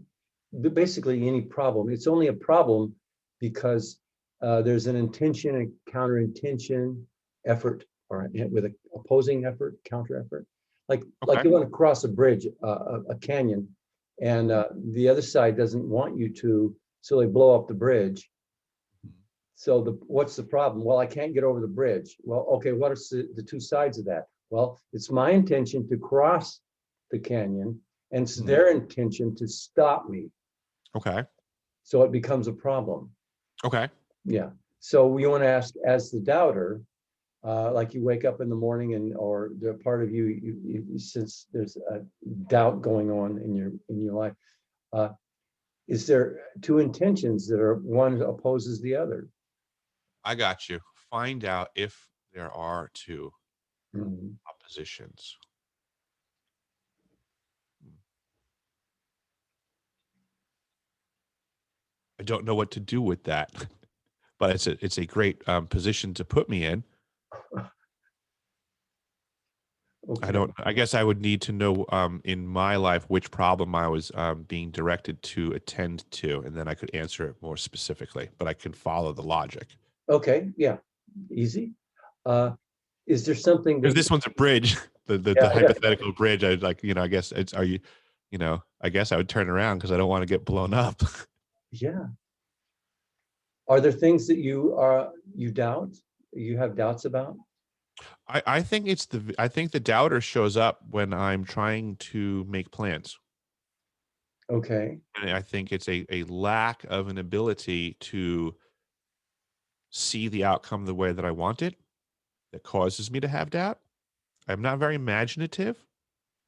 basically any problem, it's only a problem because there's an intention and counter intention effort, or with an opposing effort, counter effort. Like Okay. you want to cross a bridge, a canyon, and the other side doesn't want you to, so they blow up the bridge. So what's the problem? Well, I can't get over the bridge. Well, okay, what are the two sides of that? Well, it's my intention to cross the canyon, and it's their intention to stop me. Okay. So it becomes a problem. Okay. Yeah. So we want to ask, as the doubter, like you wake up in the morning, and or the part of you since there's a doubt going on in your life, is there two intentions that are one opposes the other? I got you. Find out if there are two Mhm. oppositions. I don't know what to do with that, but it's a great position to put me in. Okay. I guess I would need to know in my life which problem I was being directed to attend to, and then I could answer it more specifically, but I can follow the logic. Okay. Yeah. Easy. Is there something Because that this one's a bridge, the yeah, yeah, hypothetical bridge. I like, I guess I guess I would turn around because I don't want to get blown up. yeah. Are there things that you doubt, you have doubts about? I think I think the doubter shows up when I'm trying to make plans. Okay. And I think it's a lack of an ability to see the outcome the way that I want it that causes me to have doubt. I'm not very imaginative.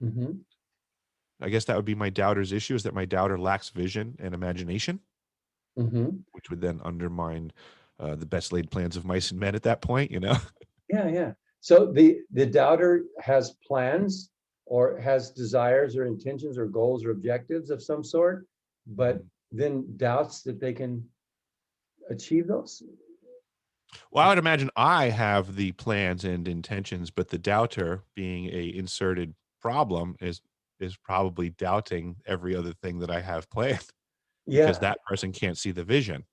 Mm-hmm. I guess that would be my doubter's issue, is that my doubter lacks vision and imagination, Mm-hmm. which would then undermine the best laid plans of mice and men at that point, you know? Yeah, yeah. So the doubter has plans or has desires or intentions or goals or objectives of some sort, but then doubts that they can achieve those. Well, I would imagine I have the plans and intentions, but the doubter, being a inserted problem, is probably doubting every other thing that I have planned because Yeah, that person can't see the vision.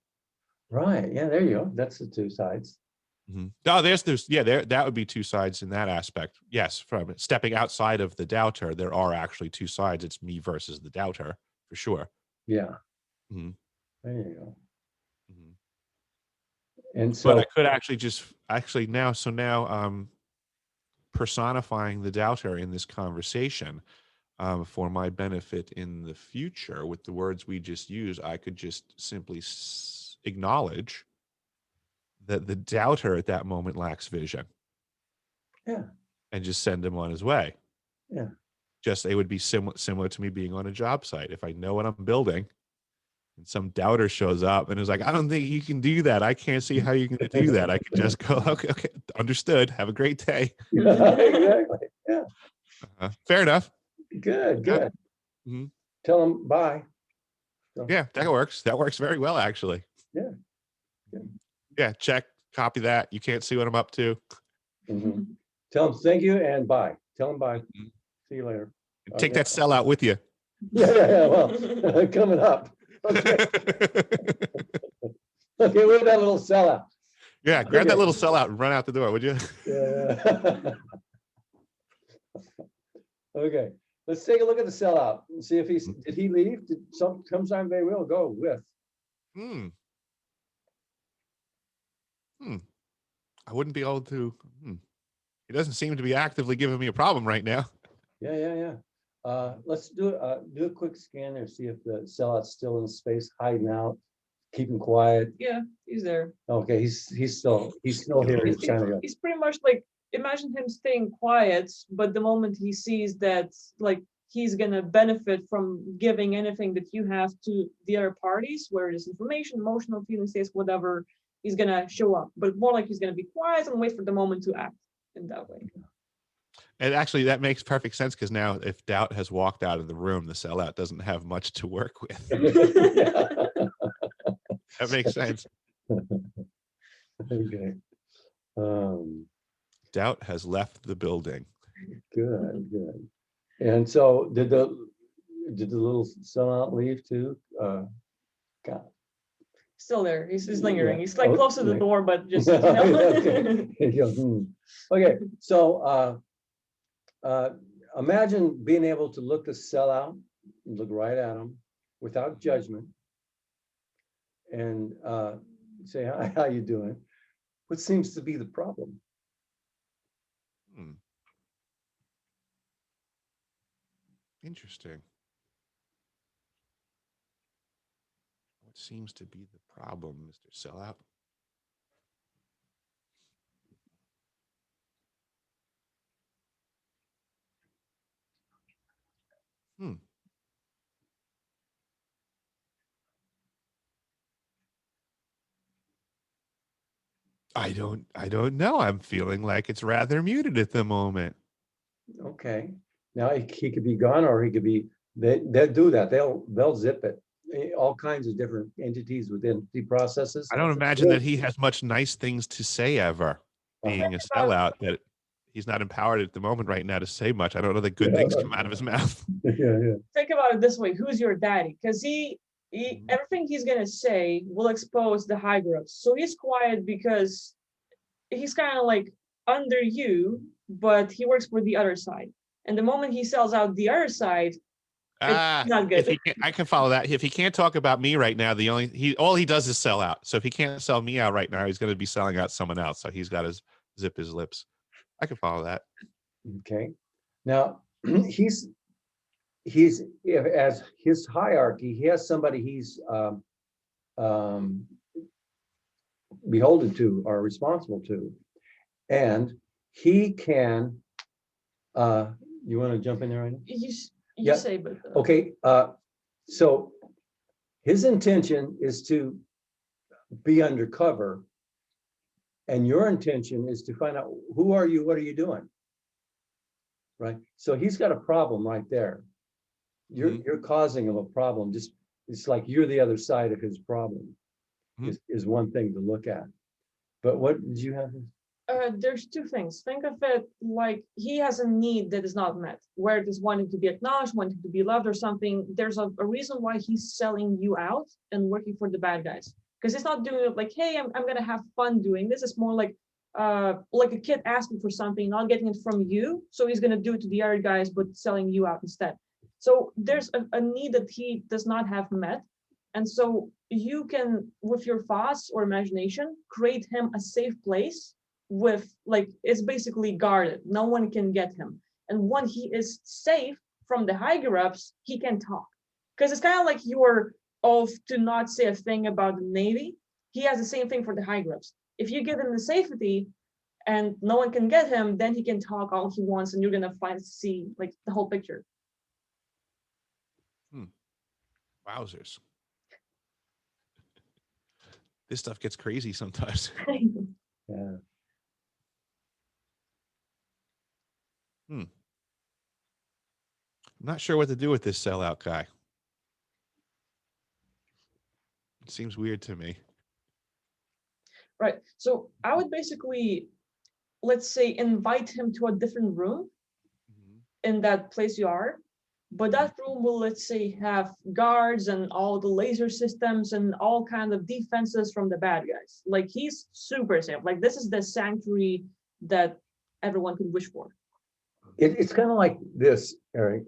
right. Yeah, there you go. That's the two sides. Oh, there's yeah, that would be two sides in that aspect. Yes, from stepping outside of the doubter, there are actually two sides. It's me versus the doubter for sure. Yeah, Mhm, there you go. mhm. And But I so, could actually just actually now, so now personifying the doubter in this conversation for my benefit in the future with the words we just used, I could just simply acknowledge that the doubter at that moment lacks vision yeah, and just send him on his way. yeah. Just it would be similar to me being on a job site. If I know what I'm building and some doubter shows up and is like, I don't think you can do that. I can't see how you can do that. I could just go, okay, okay, understood. Have a great day. Exactly. Yeah. Fair enough. Good, Yeah. good. Mhm. Tell them bye. So, Yeah, that works. That works very well, actually. yeah. Good. Yeah, check, copy that. You can't see what I'm up to. Mhm. Tell them thank you and bye. Tell them bye. Mhm. See you later. Take Okay. that sellout with you. Yeah, yeah, yeah. Well, coming up. Okay. Okay, where's that little sellout? Yeah, grab that Okay. little sellout and run out the door, would you? Yeah. Okay. Let's take a look at the sellout and see if did he leave? Sometime they will go with. Hmm. Hmm. I wouldn't be able to. He doesn't seem to be actively giving me a problem right now. Yeah, yeah, yeah. Let's do a quick scan there, see if the sellout's still in space, hiding out, keeping quiet. Yeah, he's there. Okay, he's still here. He's trying to go. He's pretty much like, imagine him staying quiet, but the moment he sees that like he's gonna benefit from giving anything that you have to the other parties, where it is information, emotional feelings, states, whatever, he's gonna show up. But more like he's gonna be quiet and wait for the moment to act. in that way. And actually, that makes perfect sense because now if doubt has walked out of the room, the sellout doesn't have much to work with. That makes sense. Okay. Um, Doubt has left the building. good, good. And so did the little sellout leave too? God. Still there. He's lingering. Yeah. He's like Oh, close to the yeah. door, but just Okay. You go, okay. So imagine being able to look the sellout, look right at them without judgment, and say, "Hi, how you doing?" What seems to be the problem? Hmm. Interesting. What seems to be the problem, Mr. Sellout? Hmm. I don't know. I'm feeling like it's rather muted at the moment. Okay. Now he could be gone, or he could be. They'll do that. They'll zip it. All kinds of different entities within the processes. I don't imagine that he has much nice things to say ever, being a sellout, that he's not empowered at the moment right now to say much. I don't know that good things come out of his mouth. Yeah. think about it this way: who's your daddy? Because he everything he's gonna say will expose the high groups. So he's quiet because he's kind of like under you, but he works for the other side. And the moment he sells out the other side, it's not If good. he can't, I can follow that. If he can't talk about me right now, all he does is sell out. So if he can't sell me out right now, he's going to be selling out someone else. So he's got to zip his lips. I can follow that. Okay. Now he's as his hierarchy, he has somebody he's um, beholden to or responsible to, and he can. You want to jump in there right now? You Yeah. say, but Okay. So his intention is to be undercover, and your intention is to find out who are you, what are you doing, right? So he's got a problem right there. You're causing him a problem. Just it's like you're the other side of his problem. Is one thing to look at. But what did you have? there's two things. Think of it like he has a need that is not met, where it is wanting to be acknowledged, wanting to be loved or something. There's a reason why he's selling you out and working for the bad guys. Because he's not doing it like, hey, I'm gonna have fun doing this. It's more like a kid asking for something, not getting it from you. So he's gonna do it to the other guys, but selling you out instead. So there's a need that he does not have met. And so you can, with your thoughts or imagination, create him a safe place with like it's basically guarded. No one can get him. And when he is safe from the higher ups, he can talk. Because it's kind of like your oath to not say a thing about the Navy. He has the same thing for the higher ups. If you give him the safety and no one can get him, then he can talk all he wants, and you're gonna see like the whole picture. Wowzers. This stuff gets crazy sometimes. Yeah. I'm not sure what to do with this sellout guy. It seems weird to me. Right. So I would basically, let's say, invite him to a different room in that place you are. But that room will, let's say, have guards and all the laser systems and all kind of defenses from the bad guys. Like he's super safe. Like this is the sanctuary that everyone could wish for. It's kind of like this, Eric.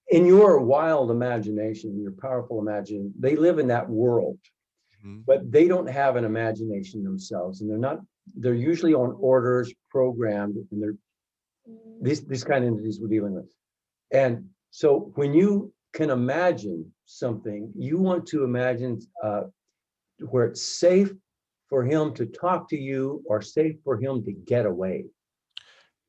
In your wild imagination, your powerful imagination, they live in that world, but they don't have an imagination themselves, and they're usually on orders, programmed, and they're these kind of entities we're dealing with. And so when you can imagine something, you want to imagine where it's safe for him to talk to you or safe for him to get away.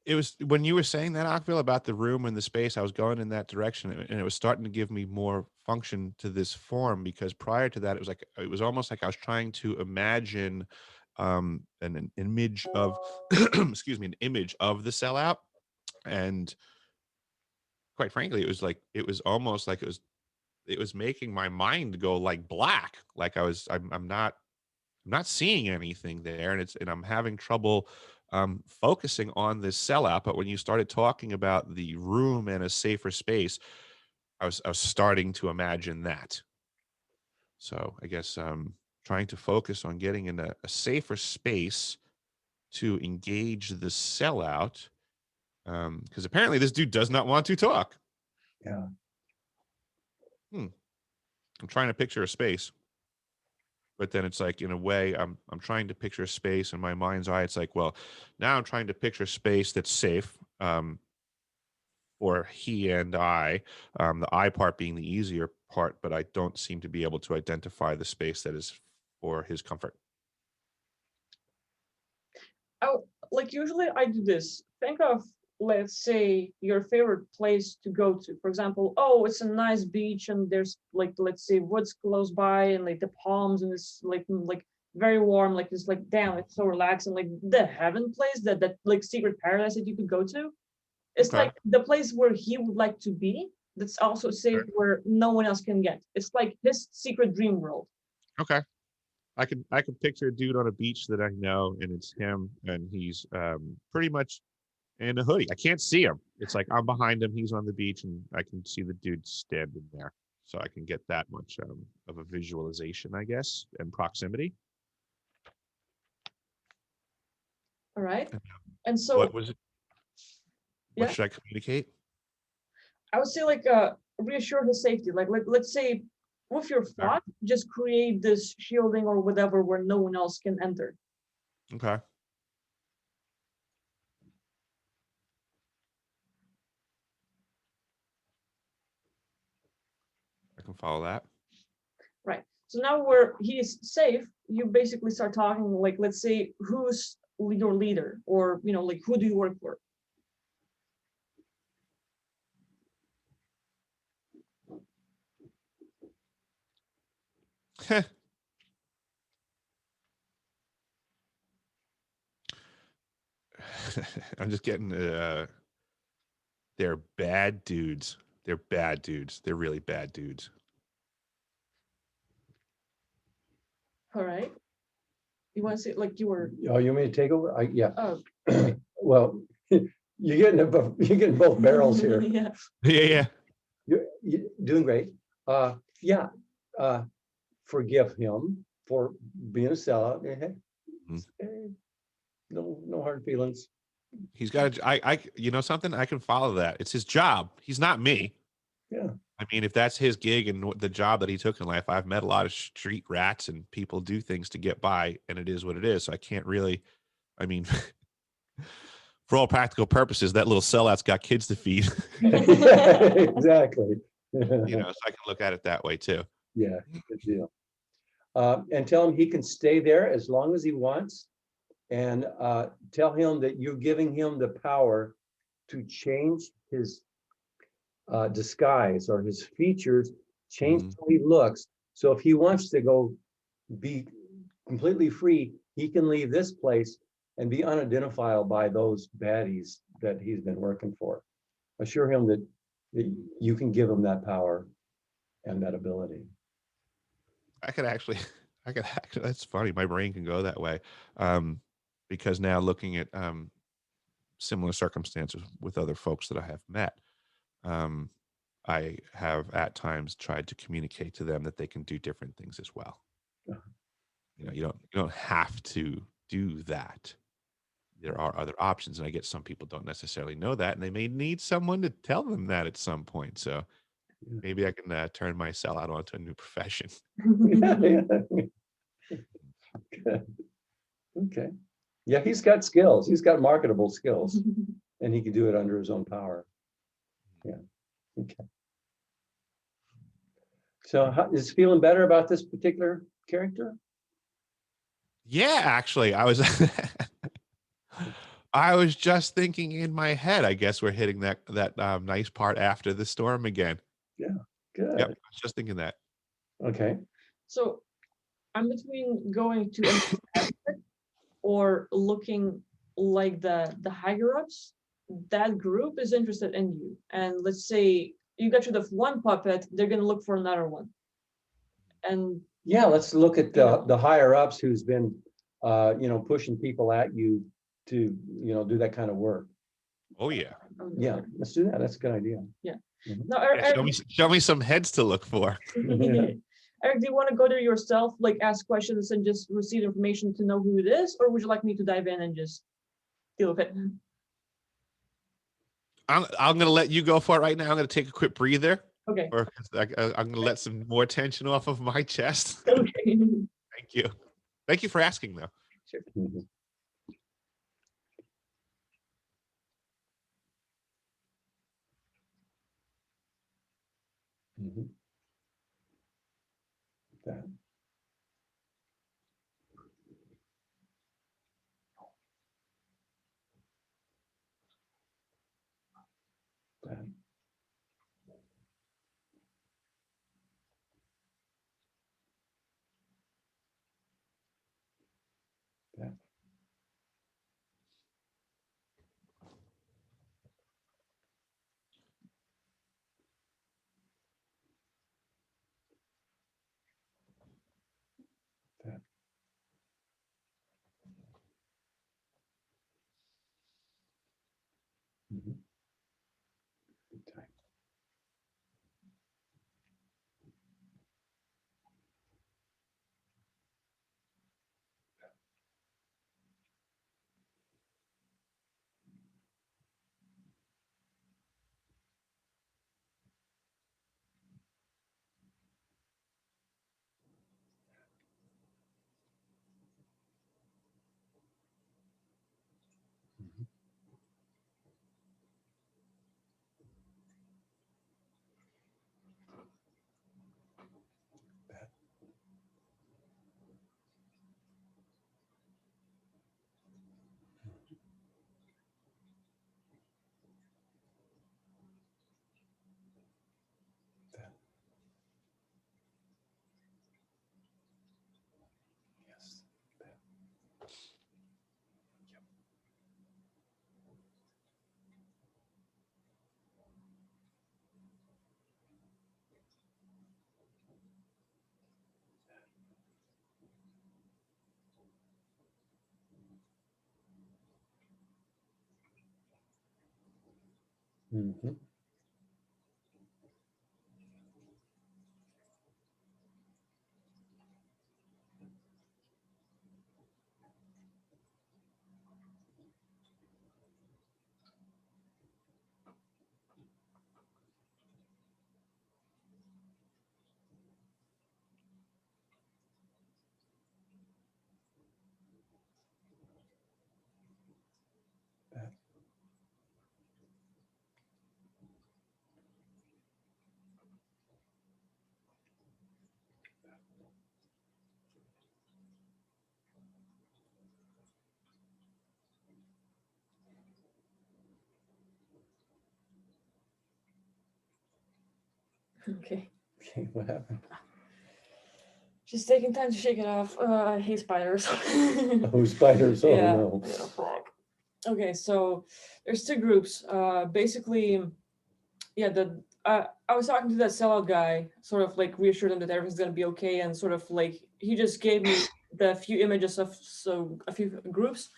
It was when you were saying that, Akvile, about the room and the space, I was going in that direction, and it was starting to give me more function to this form, because prior to that, it was almost like I was trying to imagine an image of excuse me, an image of the sellout. And quite frankly, it was almost like it was making my mind go like black. Like I'm not seeing anything there, and I'm having trouble focusing on this sellout. But when you started talking about the room and a safer space, I was starting to imagine that. So I guess trying to focus on getting in a safer space to engage the sellout, because apparently this dude does not want to talk. Yeah. I'm trying to picture a space, but then it's like, in a way, I'm trying to picture a space in my mind's eye. It's like, well, now I'm trying to picture a space that's safe for he and I. The I part being the easier part, but I don't seem to be able to identify the space that is for his comfort. Oh, like usually I do this. Think of, let's say, your favorite place to go to. For example, oh, it's a nice beach and there's like, let's say, woods close by and like the palms and it's like very warm. Like it's like, damn, it's so relaxing. Like the heaven place, that like secret paradise that you could go to. It's Okay. like the place where he would like to be. That's also safe, where no one else can get. It's like his secret dream world. Okay. I can picture a dude on a beach that I know, and it's him, and he's pretty much in a hoodie. I can't see him. It's like I'm behind him, he's on the beach, and I can see the dude standing there. So I can get that much of a visualization, I guess, and proximity. All right. And so, What was it? What yeah, should I communicate? I would say like reassure his safety. Like let's say with your Okay. thought, just create this shielding or whatever where no one else can enter. Okay. I can follow that. Right. So now where he is safe, you basically start talking like, let's say, who's your leader, or like who do you work for? I'm just getting they're bad dudes. They're bad dudes. They're really bad dudes. All right. You want to say like you were? Oh, you want me to take over? Yeah. Oh, Well, you're getting both barrels here. yeah. Yeah. You're doing great. Yeah. Forgive him for being a sellout. No hard feelings. He's got I you know something? I can follow that. It's his job. He's not me. Yeah. I mean, if that's his gig and the job that he took in life, I've met a lot of street rats and people do things to get by, and it is what it is. So I can't really, I mean, for all practical purposes, that little sellout's got kids to feed. Exactly. So I can look at it that way too. Yeah, good deal. And tell him he can stay there as long as he wants, and tell him that you're giving him the power to change his disguise or his features, change how he looks. So if he wants to go be completely free, he can leave this place and be unidentifiable by those baddies that he's been working for. Assure him that you can give him that power and that ability. I could actually, that's funny. My brain can go that way. Because now looking at similar circumstances with other folks that I have met, I have at times tried to communicate to them that they can do different things as well. You don't have to do that. There are other options, and I get some people don't necessarily know that, and they may need someone to tell them that at some point. So maybe I can turn my sellout onto a new profession. Okay. Yeah, he's got skills. He's got marketable skills, and he can do it under his own power. Yeah. Okay. So is feeling better about this particular character? Yeah, actually, I was just thinking in my head. I guess we're hitting that nice part after the storm again. Yeah, good. Yep, I was just thinking that. Okay. So I'm between going to or looking like the higher ups, that group is interested in you. And let's say you get rid of one puppet, they're gonna look for another one. And Yeah, let's look at Yeah. the higher ups who's been, pushing people at you to, do that kind of work. Oh yeah. Yeah, let's do that. That's a good idea. now, Yeah, show me some heads to look for. Eric, do you want to go there yourself, like ask questions and just receive information to know who it is, or would you like me to dive in and just deal with it? I'm gonna let you go for it right now. I'm gonna take a quick breather, Okay. or I'm gonna let some more tension off of my chest. Okay. Thank you. Thank you for asking, though. Sure. Mhm. Mhm. That. That. That. That. Mhm. Good time. Mhm. That. That. Yes. That. Yep. Mhm. That. Okay. Okay, what happened? Just taking time to shake it off. I hate spiders. Oh, spiders. Oh, Yeah. no. Yeah, fuck. Okay, so there's two groups. Basically, yeah, I was talking to that sellout guy, sort of like reassured him that everything's gonna be okay, and sort of like he just gave me the few images of a few groups.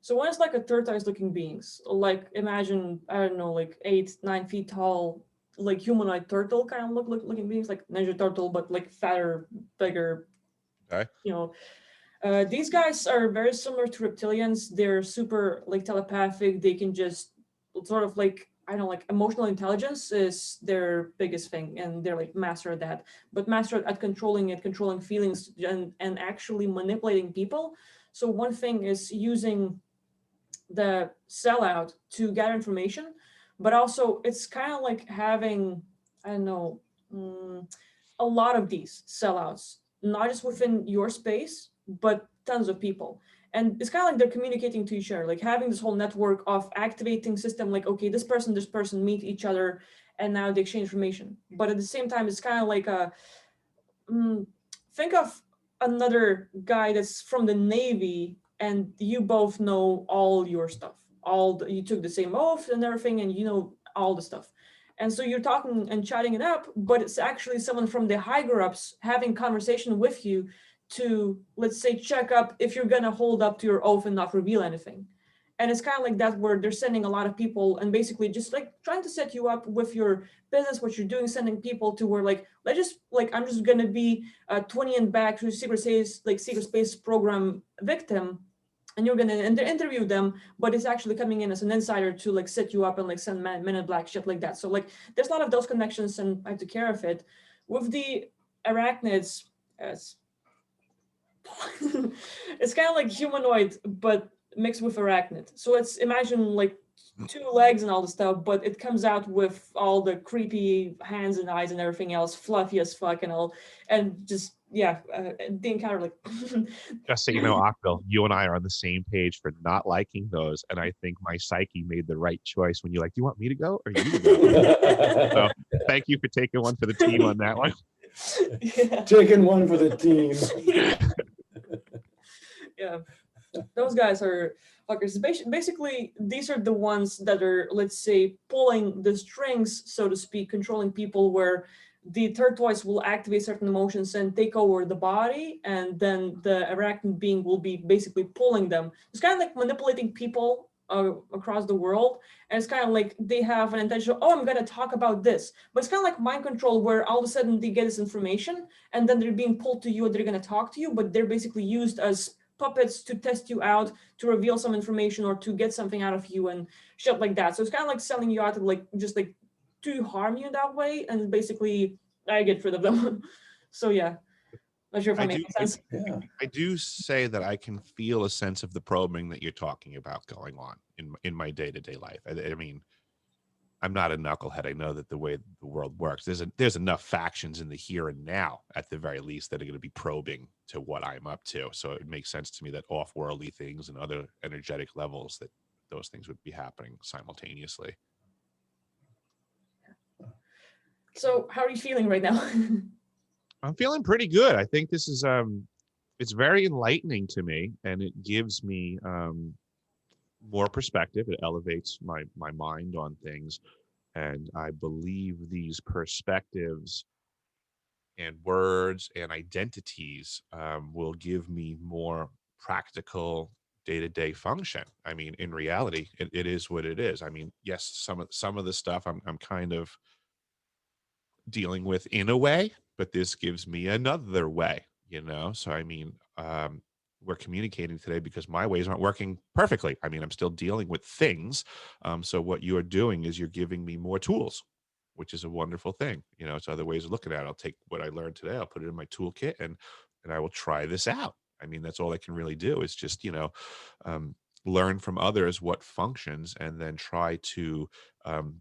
So one is like a tortoise looking beings, like imagine, I don't know, like 8, 9 feet tall, like humanoid turtle kind of looking beings, like Ninja Turtle, but like fatter, bigger, Okay. you know. These guys are very similar to reptilians. They're super like telepathic. They can just sort of like, I don't know, like emotional intelligence is their biggest thing, and they're like master at that. But master at controlling it, controlling feelings, and actually manipulating people. So one thing is using the sellout to gather information, but also it's kind of like having, I don't know, a lot of these sellouts, not just within your space, but tons of people. And it's kind of like they're communicating to each other, like having this whole network of activating system, like, okay, this person meet each other, and now they exchange information. But at the same time, it's kind of like a, think of another guy that's from the Navy and you both know all your stuff. You took the same oath and everything, and you know all the stuff. And so you're talking and chatting it up, but it's actually someone from the higher ups having conversation with you to, let's say, check up if you're gonna hold up to your oath and not reveal anything. And it's kind of like that, where they're sending a lot of people and basically just like trying to set you up with your business, what you're doing, sending people to where like, let's just like, I'm just gonna be a 20 and back to secret space program victim, and you're gonna interview them, but it's actually coming in as an insider to like set you up and like send men in black, shit like that. So like there's a lot of those connections, and I took care of it. With the arachnids, as it's kind of like humanoid, but mixed with arachnid. So it's, imagine like 2 legs and all the stuff, but it comes out with all the creepy hands and eyes and everything else, fluffy as fuck and all, and just the encounter like. Just so you know, Akvile, you and I are on the same page for not liking those, and I think my psyche made the right choice when you're like, "Do you want me to go or you to go?" So, thank you for taking one for the team on that one. Yeah. Taking one for the team. Yeah, those guys are fuckers. Basically, these are the ones that are, let's say, pulling the strings, so to speak, controlling people, where the tortoise will activate certain emotions and take over the body, and then the arachnid being will be basically pulling them. It's kind of like manipulating people across the world, and it's kind of like they have an intention, oh, I'm gonna talk about this, but it's kind of like mind control, where all of a sudden they get this information and then they're being pulled to you, and they're gonna talk to you, but they're basically used as puppets to test you out, to reveal some information or to get something out of you and shit like that. So it's kind of like selling you out to like just like to harm you in that way, and basically I get rid of them. So yeah, not sure if I'm making sense. I do say that I can feel a sense of the probing that you're talking about going on in my day-to-day life. I mean, I'm not a knucklehead. I know that the way the world works, there's enough factions in the here and now, at the very least, that are going to be probing to what I'm up to. So it makes sense to me that off-worldly things and other energetic levels, that those things would be happening simultaneously. So how are you feeling right now? I'm feeling pretty good. I think this is it's very enlightening to me, and it gives me more perspective. It elevates my mind on things, and I believe these perspectives and words and identities will give me more practical day-to-day function. I mean, in reality, it is what it is. I mean, yes, some of the stuff I'm kind of dealing with in a way, but this gives me another way, you know? So, I mean, we're communicating today because my ways aren't working perfectly. I mean, I'm still dealing with things. So what you are doing is you're giving me more tools, which is a wonderful thing. You know, it's other ways of looking at it. I'll take what I learned today, I'll put it in my toolkit, and I will try this out. I mean, that's all I can really do is just, you know, learn from others what functions, and then try to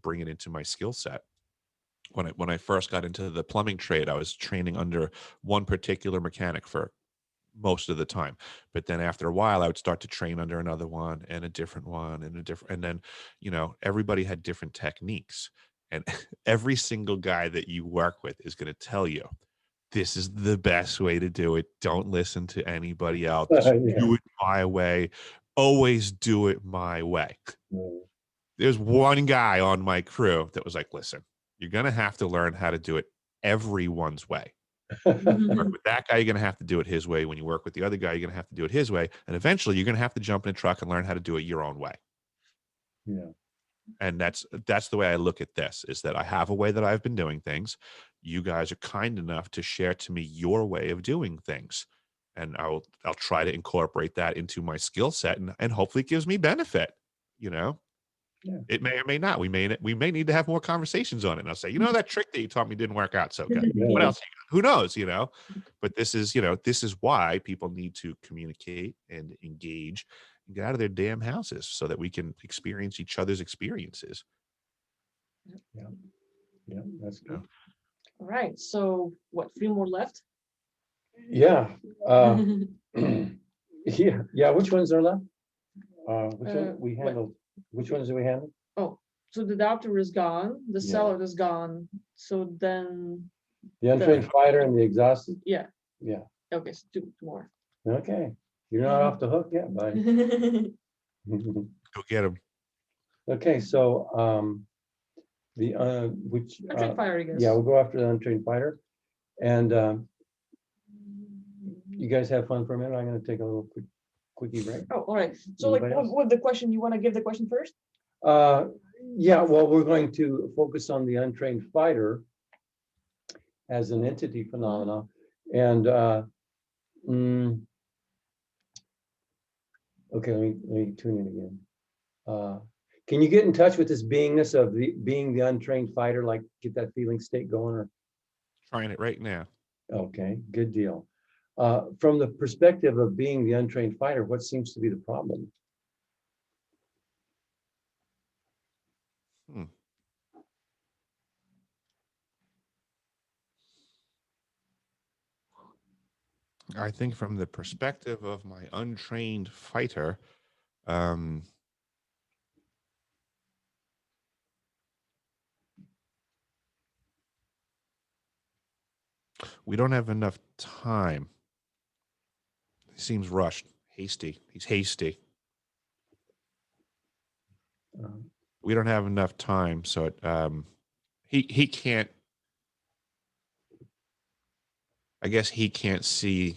bring it into my skill set. When I first got into the plumbing trade, I was training under one particular mechanic for most of the time. But then after a while, I would start to train under another one and a different one and a different, and then, you know, everybody had different techniques. And every single guy that you work with is going to tell you, this is the best way to do it. Don't listen to anybody else. Do it my way. Always do it my way. There's one guy on my crew that was like, listen, you're going to have to learn how to do it everyone's way. Work with that guy, you're going to have to do it his way. When you work with the other guy, you're going to have to do it his way. And eventually you're going to have to jump in a truck and learn how to do it your own way. Yeah. And that's the way I look at this, is that I have a way that I've been doing things. You guys are kind enough to share to me your way of doing things. And I'll try to incorporate that into my skill set, and hopefully it gives me benefit, you know? Yeah. It may or may not. We may need to have more conversations on it. And I'll say, you know, that trick that you taught me didn't work out so good. What else? Who knows? You know, but this is why people need to communicate and engage and get out of their damn houses so that we can experience each other's experiences. Yeah, that's good. All right. So what? 3 more left? Yeah. Yeah. Which ones are left? Which one we handled? Which ones did we handle? Oh, so the doctor is gone. The seller is gone. So then the untrained fighter and the exhausted. Yeah. Yeah. Okay. So 2 more. Okay. You're not off the hook yet, buddy. Go get him. Okay, so the which Untrained fighter, I guess. yeah, we'll go after the untrained fighter. And you guys have fun for a minute. I'm going to take a little quickie break. Oh, all right. So like Anybody else? with the question, you want to give the question first? Yeah, well, we're going to focus on the untrained fighter as an entity phenomena. And okay, let me tune in again. Can you get in touch with this beingness of being the untrained fighter, like get that feeling state going? Or Trying it right now. okay, good deal. From the perspective of being the untrained fighter, what seems to be the problem? I think from the perspective of my untrained fighter, we don't have enough time. He seems rushed, hasty. He's hasty. We don't have enough time, so he can't. I guess he can't see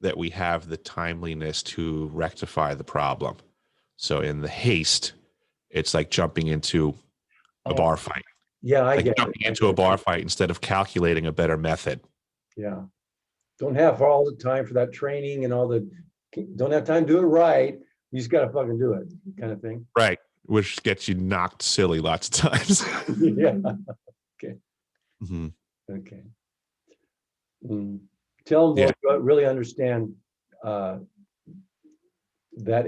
that we have the timeliness to rectify the problem. So in the haste, it's like jumping into a bar fight. Yeah, I like get jumping it. into a bar fight instead of calculating a better method. Yeah. Don't have all the time for that training and all the, don't have time to do it right. You just got to fucking do it kind of thing. Right. Which gets you knocked silly lots of times. Yeah. Okay. Mm-hmm. Okay. Tell them what really understand that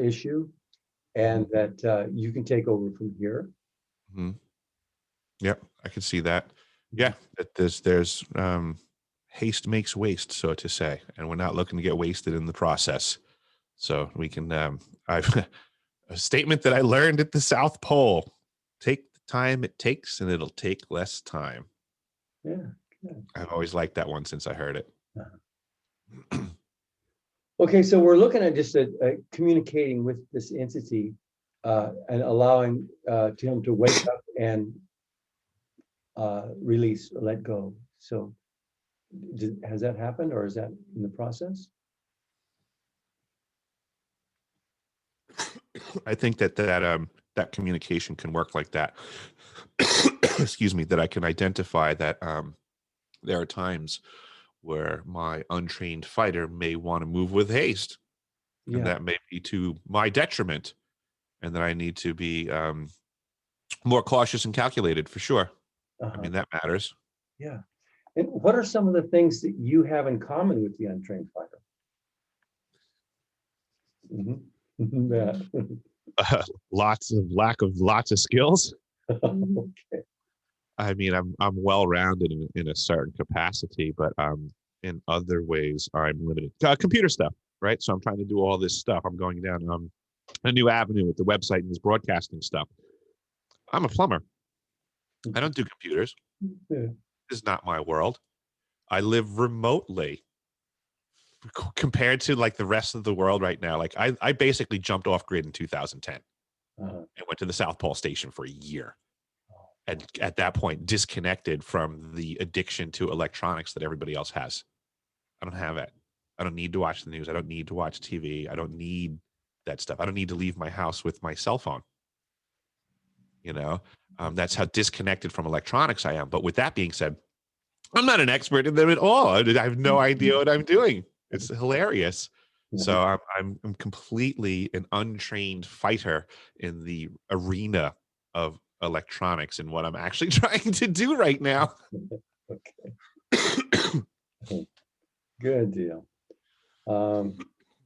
issue and that you can take over from here. Mm-hmm. Yep, I can see that. Yeah, that there's haste makes waste, so to say, and we're not looking to get wasted in the process. So we can I've a statement that I learned at the South Pole: take the time it takes, and it'll take less time. Yeah. I've always liked that one since I heard it. Okay, so we're looking at just communicating with this entity and allowing him to wake up and release or let go. So has that happened, or is that in the process? I think that communication can work like that. Excuse me, that I can identify that there are times where my untrained fighter may want to move with haste, and that may be to my detriment, and that I need to be more cautious and calculated for sure. I mean, that matters. Yeah. And what are some of the things that you have in common with the untrained fighter? Lots of skills. Okay. I mean, I'm well-rounded in a certain capacity, but in other ways I'm limited. Computer stuff, right? So I'm trying to do all this stuff. I'm going down a new avenue with the website and this broadcasting stuff. I'm a plumber. I don't do computers. Yeah. This is not my world. I live remotely compared to like the rest of the world right now. Like I basically jumped off grid in 2010 and went to the South Pole Station for a year. And at that point, disconnected from the addiction to electronics that everybody else has. I don't have it. I don't need to watch the news. I don't need to watch TV. I don't need that stuff. I don't need to leave my house with my cell phone. You know, that's how disconnected from electronics I am. But with that being said, I'm not an expert in them at all. I have no idea what I'm doing. It's hilarious. So I'm completely an untrained fighter in the arena of electronics and what I'm actually trying to do right now. Okay. Good deal.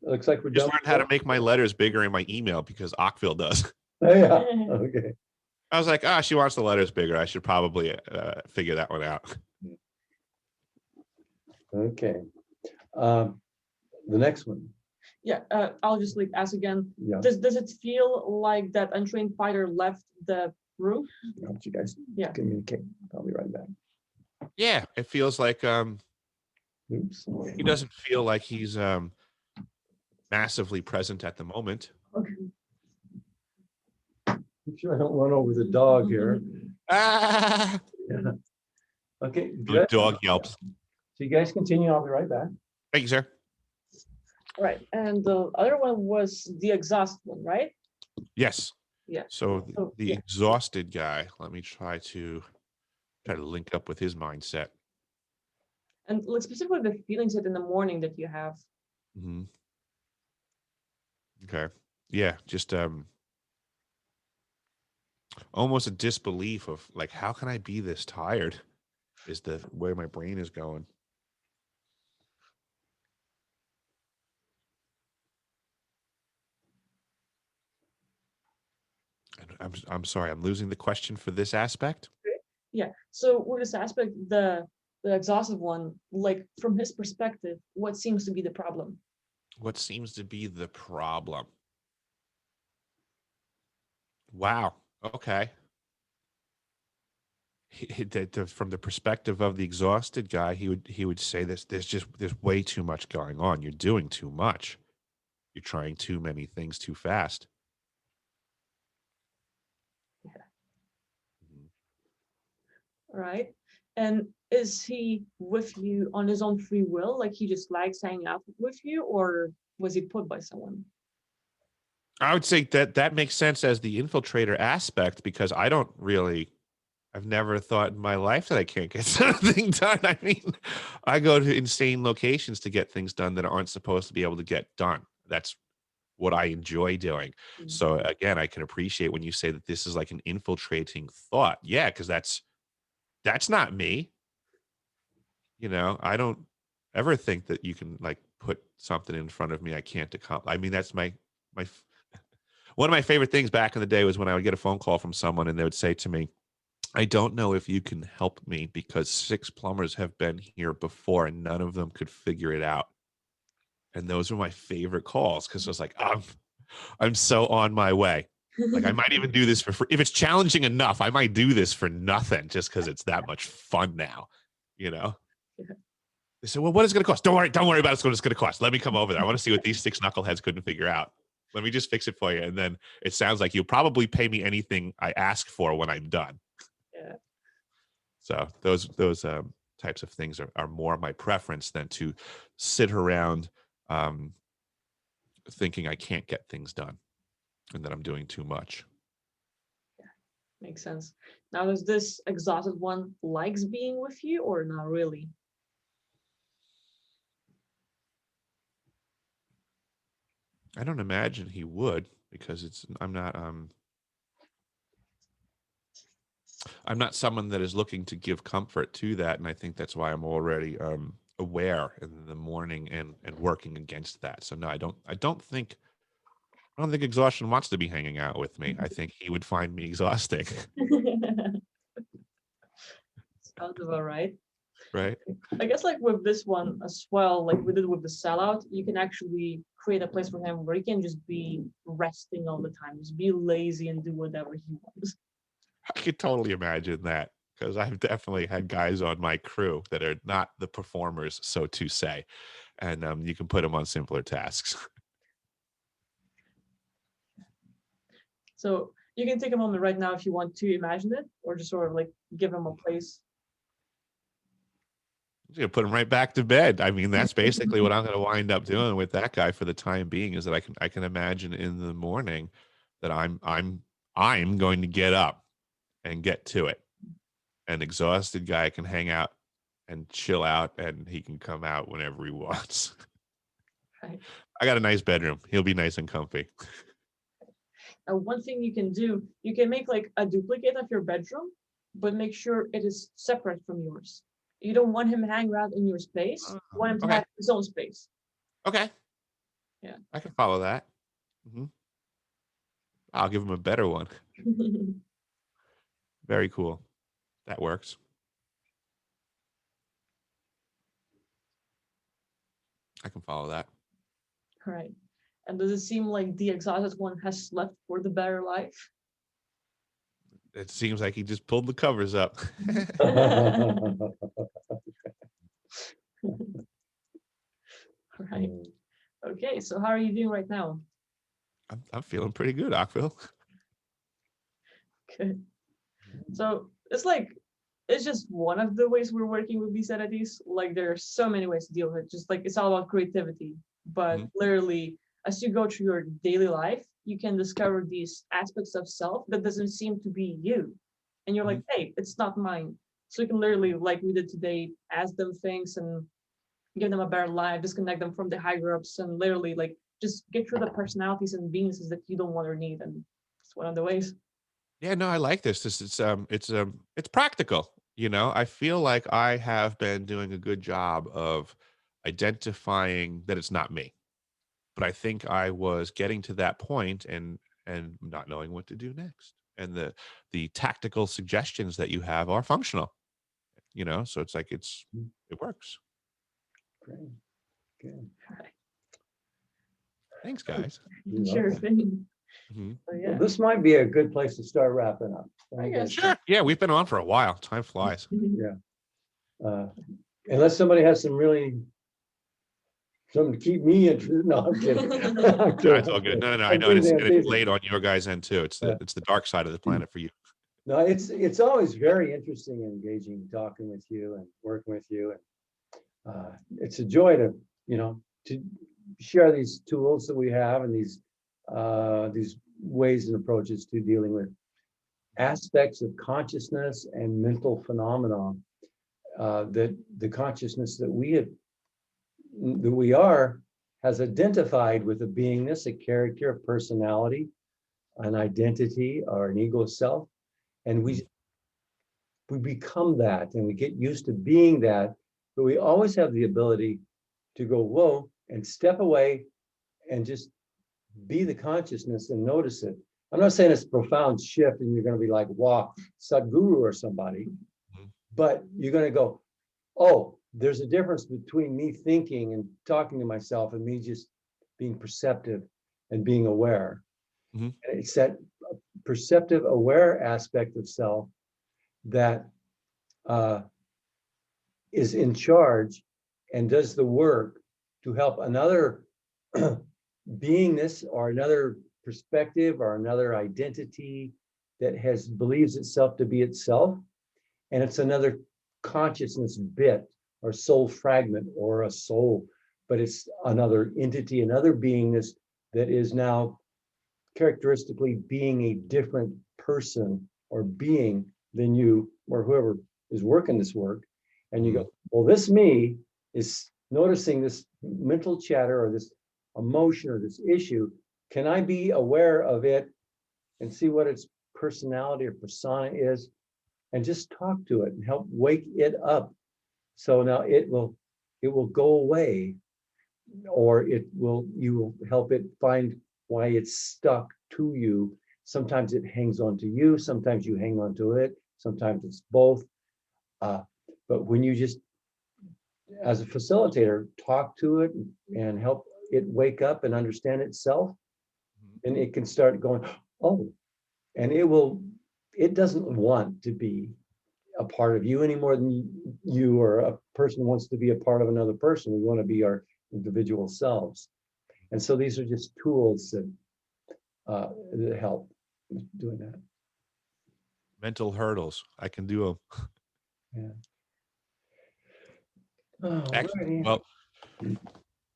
Looks like we're Just done. learned how to make my letters bigger in my email because Akvile does. Oh, yeah. Okay. I was like, she wants the letters bigger. I should probably figure that one out. Okay. The next one. Yeah, I'll just like ask again. Yeah. Does it feel like that untrained fighter left the room? I'll let you guys communicate. I'll be right back. Yeah, it feels like Oops. he doesn't feel like he's massively present at the moment. Okay. I'm sure I don't run over the dog here. Ah, Yeah. Okay, your good. dog yelps. So you guys continue. I'll be right back. Thank you, sir. Right. And the other one was the exhaust one, right? Yes. Yeah. So So, the yeah. exhausted guy, let me try to link up with his mindset. And like specifically the feelings in the morning that you have. Mm-hmm. Okay. Yeah, just almost a disbelief of like, how can I be this tired? Is the way my brain is going. And I'm sorry, I'm losing the question for this aspect. Yeah. So with this aspect, the exhaustive one, like from his perspective, what seems to be the problem? What seems to be the problem? Wow. Okay. From the perspective of the exhausted guy, he would say this. There's way too much going on. You're doing too much. You're trying too many things too fast. Yeah. Mhm. Right. And is he with you on his own free will? Like he just likes hanging out with you, or was he put by someone? I would say that makes sense as the infiltrator aspect because I've never thought in my life that I can't get something done. I mean, I go to insane locations to get things done that aren't supposed to be able to get done. That's what I enjoy doing. So again, I can appreciate when you say that this is like an infiltrating thought. Yeah, because that's not me. You know, I don't ever think that you can like put something in front of me I can't accomplish. I mean, that's my one of my favorite things back in the day was when I would get a phone call from someone and they would say to me, I don't know if you can help me because 6 plumbers have been here before and none of them could figure it out. And those were my favorite calls because I was like, I'm so on my way. Like I might even do this for free. If it's challenging enough, I might do this for nothing just because it's that much fun now, you know? Yeah. They said, well, what is it going to cost? Don't worry about what it's going to cost. Let me come over there. I want to see what these 6 knuckleheads couldn't figure out. Let me just fix it for you. And then it sounds like you'll probably pay me anything I ask for when I'm done. Yeah. So those types of things are more my preference than to sit around thinking I can't get things done and that I'm doing too much. Makes sense. Now, does this exhausted one likes being with you or not really? I don't imagine he would because I'm not someone that is looking to give comfort to that, and I think that's why I'm already aware in the morning and working against that. So no, I don't think exhaustion wants to be hanging out with me. I think he would find me exhausting. Sounds about right. Right? I guess like with this one as well, like we did with the sellout, you can actually create a place for him where he can just be resting all the time, just be lazy and do whatever he wants. I could totally imagine that because I've definitely had guys on my crew that are not the performers, so to say, and you can put them on simpler tasks. So you can take a moment right now if you want to imagine it, or just sort of like give him a place. I'm gonna put him right back to bed. I mean, that's basically what I'm going to wind up doing with that guy for the time being. Is that I can imagine in the morning that I'm going to get up and get to it. An exhausted guy can hang out and chill out, and he can come out whenever he wants. Right. I got a nice bedroom. He'll be nice and comfy. One thing you can do, you can make like a duplicate of your bedroom, but make sure it is separate from yours. You don't want him hanging around in your space. You want him to Okay. have his own space. Okay. Yeah. I can follow that. I'll give him a better one. Very cool. That works. I can follow that. Right. And does it seem like the exhausted one has left for the better life? It seems like he just pulled the covers up. Right. Okay. Okay, so how are you doing right now? I'm feeling pretty good, Akvile. Good. So it's just one of the ways we're working with these entities. Like there are so many ways to deal with it. Just like it's all about creativity. But literally, as you go through your daily life, you can discover these aspects of self that doesn't seem to be you. And you're like, hey, it's not mine. So you can literally, like we did today, ask them things and give them a better life, disconnect them from the higher ups, and literally like just get through the personalities and beings that you don't want or need. And it's one of the ways. Yeah, no, I like this. It's practical. You know, I feel like I have been doing a good job of identifying that it's not me. But I think I was getting to that point and not knowing what to do next. And the tactical suggestions that you have are functional, you know, so it's like it works. Great. Good. Thanks, guys. Sure thing. Mhm. So, Well, yeah. this might be a good place to start wrapping up. I guess. Sure. Yeah, we've been on for a while. Time flies. Unless somebody has something to keep me interested. No, I'm kidding. I'm No, it's all good. No, I I'm know, and teasing, I'm it's teasing. late on your guys' end too. It's the dark side of the planet for you. No, it's always very interesting and engaging talking with you and working with you. And it's a joy to, to share these tools that we have and these ways and approaches to dealing with aspects of consciousness and mental phenomena that the consciousness that we are has identified with a beingness, a character, a personality, an identity, or an ego self, and we become that, and we get used to being that. But we always have the ability to go whoa and step away and just be the consciousness and notice it. I'm not saying it's a profound shift and you're going to be like, wow, Sadhguru or somebody, but you're going to go, oh, there's a difference between me thinking and talking to myself and me just being perceptive and being aware. And it's that perceptive, aware aspect of self that is in charge and does the work to help another beingness or another perspective or another identity that believes itself to be itself. And it's another consciousness bit or soul fragment or a soul, but it's another entity, another beingness that is now characteristically being a different person or being than you or whoever is working this work. And you go, well, this me is noticing this mental chatter or this emotion or this issue. Can I be aware of it and see what its personality or persona is and just talk to it and help wake it up? So now it will go away, or you will help it find why it's stuck to you. Sometimes it hangs on to you, sometimes you hang on to it, sometimes it's both. But when you just, as a facilitator, talk to it and help it wake up and understand itself, and it can start going, oh, and it doesn't want to be a part of you any more than you or a person wants to be a part of another person. We want to be our individual selves. And so these are just tools that help doing that. Mental hurdles. I can do them. Yeah. Excellent. Well,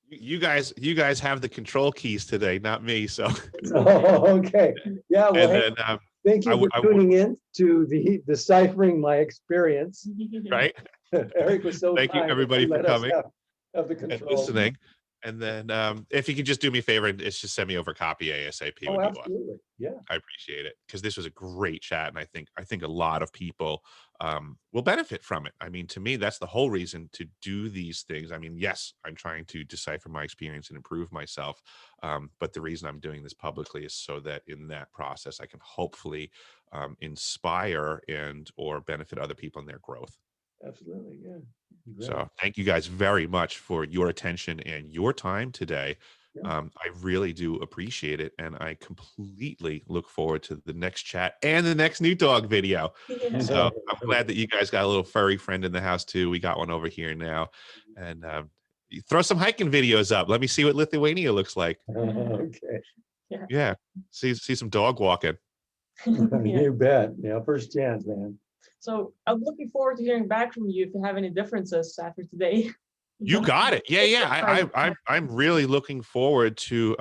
you guys have the control keys today, not me. So okay. Yeah. Well, and hey, then thank you for tuning in to the Deciphering My Experience. right. Eric was so Thank you kind everybody to for let us coming have the and control. listening. And then if you could just do me a favor and just send me over a copy ASAP would be awesome. Absolutely. Yeah. I appreciate it because this was a great chat, and I think a lot of people will benefit from it. I mean, to me, that's the whole reason to do these things. I mean, yes, I'm trying to decipher my experience and improve myself, but the reason I'm doing this publicly is so that in that process, I can hopefully inspire and or benefit other people in their growth. Absolutely. Yeah. Great. So thank you guys very much for your attention and your time today. Yeah. I really do appreciate it. And I completely look forward to the next chat and the next new dog video. Yeah. So I'm glad that you guys got a little furry friend in the house too. We got one over here now. And You throw some hiking videos up. Let me see what Lithuania looks like. Okay, Yeah. See some dog walking. Yeah. you bet. Yeah, first chance, man. So I'm looking forward to hearing back from you if you have any differences after today. You got it. Yeah, yeah. Right. I'm really looking forward to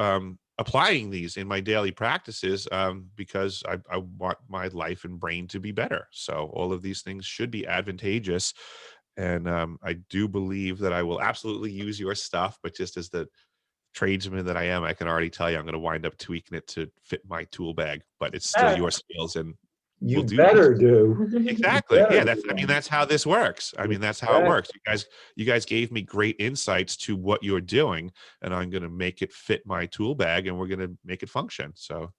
applying these in my daily practices because I want my life and brain to be better. So all of these things should be advantageous. And I do believe that I will absolutely use your stuff, but just as the tradesman that I am, I can already tell you I'm going to wind up tweaking it to fit my tool bag, but it's still your skills and You we'll do these. better do. Exactly. better Yeah, do I mean, that. that's how this works. I mean, that's how it works. You guys gave me great insights to what you're doing, and I'm going to make it fit my tool bag, and we're going to make it function. So,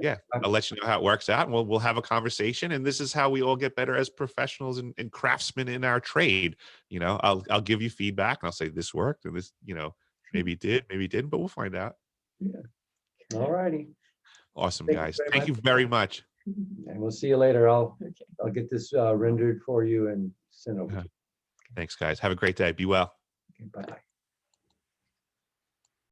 yeah, I'll let you know how it works out, and we'll have a conversation. And this is how we all get better as professionals and craftsmen in our trade. You know, I'll give you feedback, and I'll say this worked, and this, you know, maybe it did, maybe it didn't, but we'll find out. Yeah. All righty. Awesome, Thank you guys. very Thank much. you very much. And we'll see you later. I'll Okay. get this rendered for you and send over. Thanks, guys. Have a great day. Be well. Okay, bye.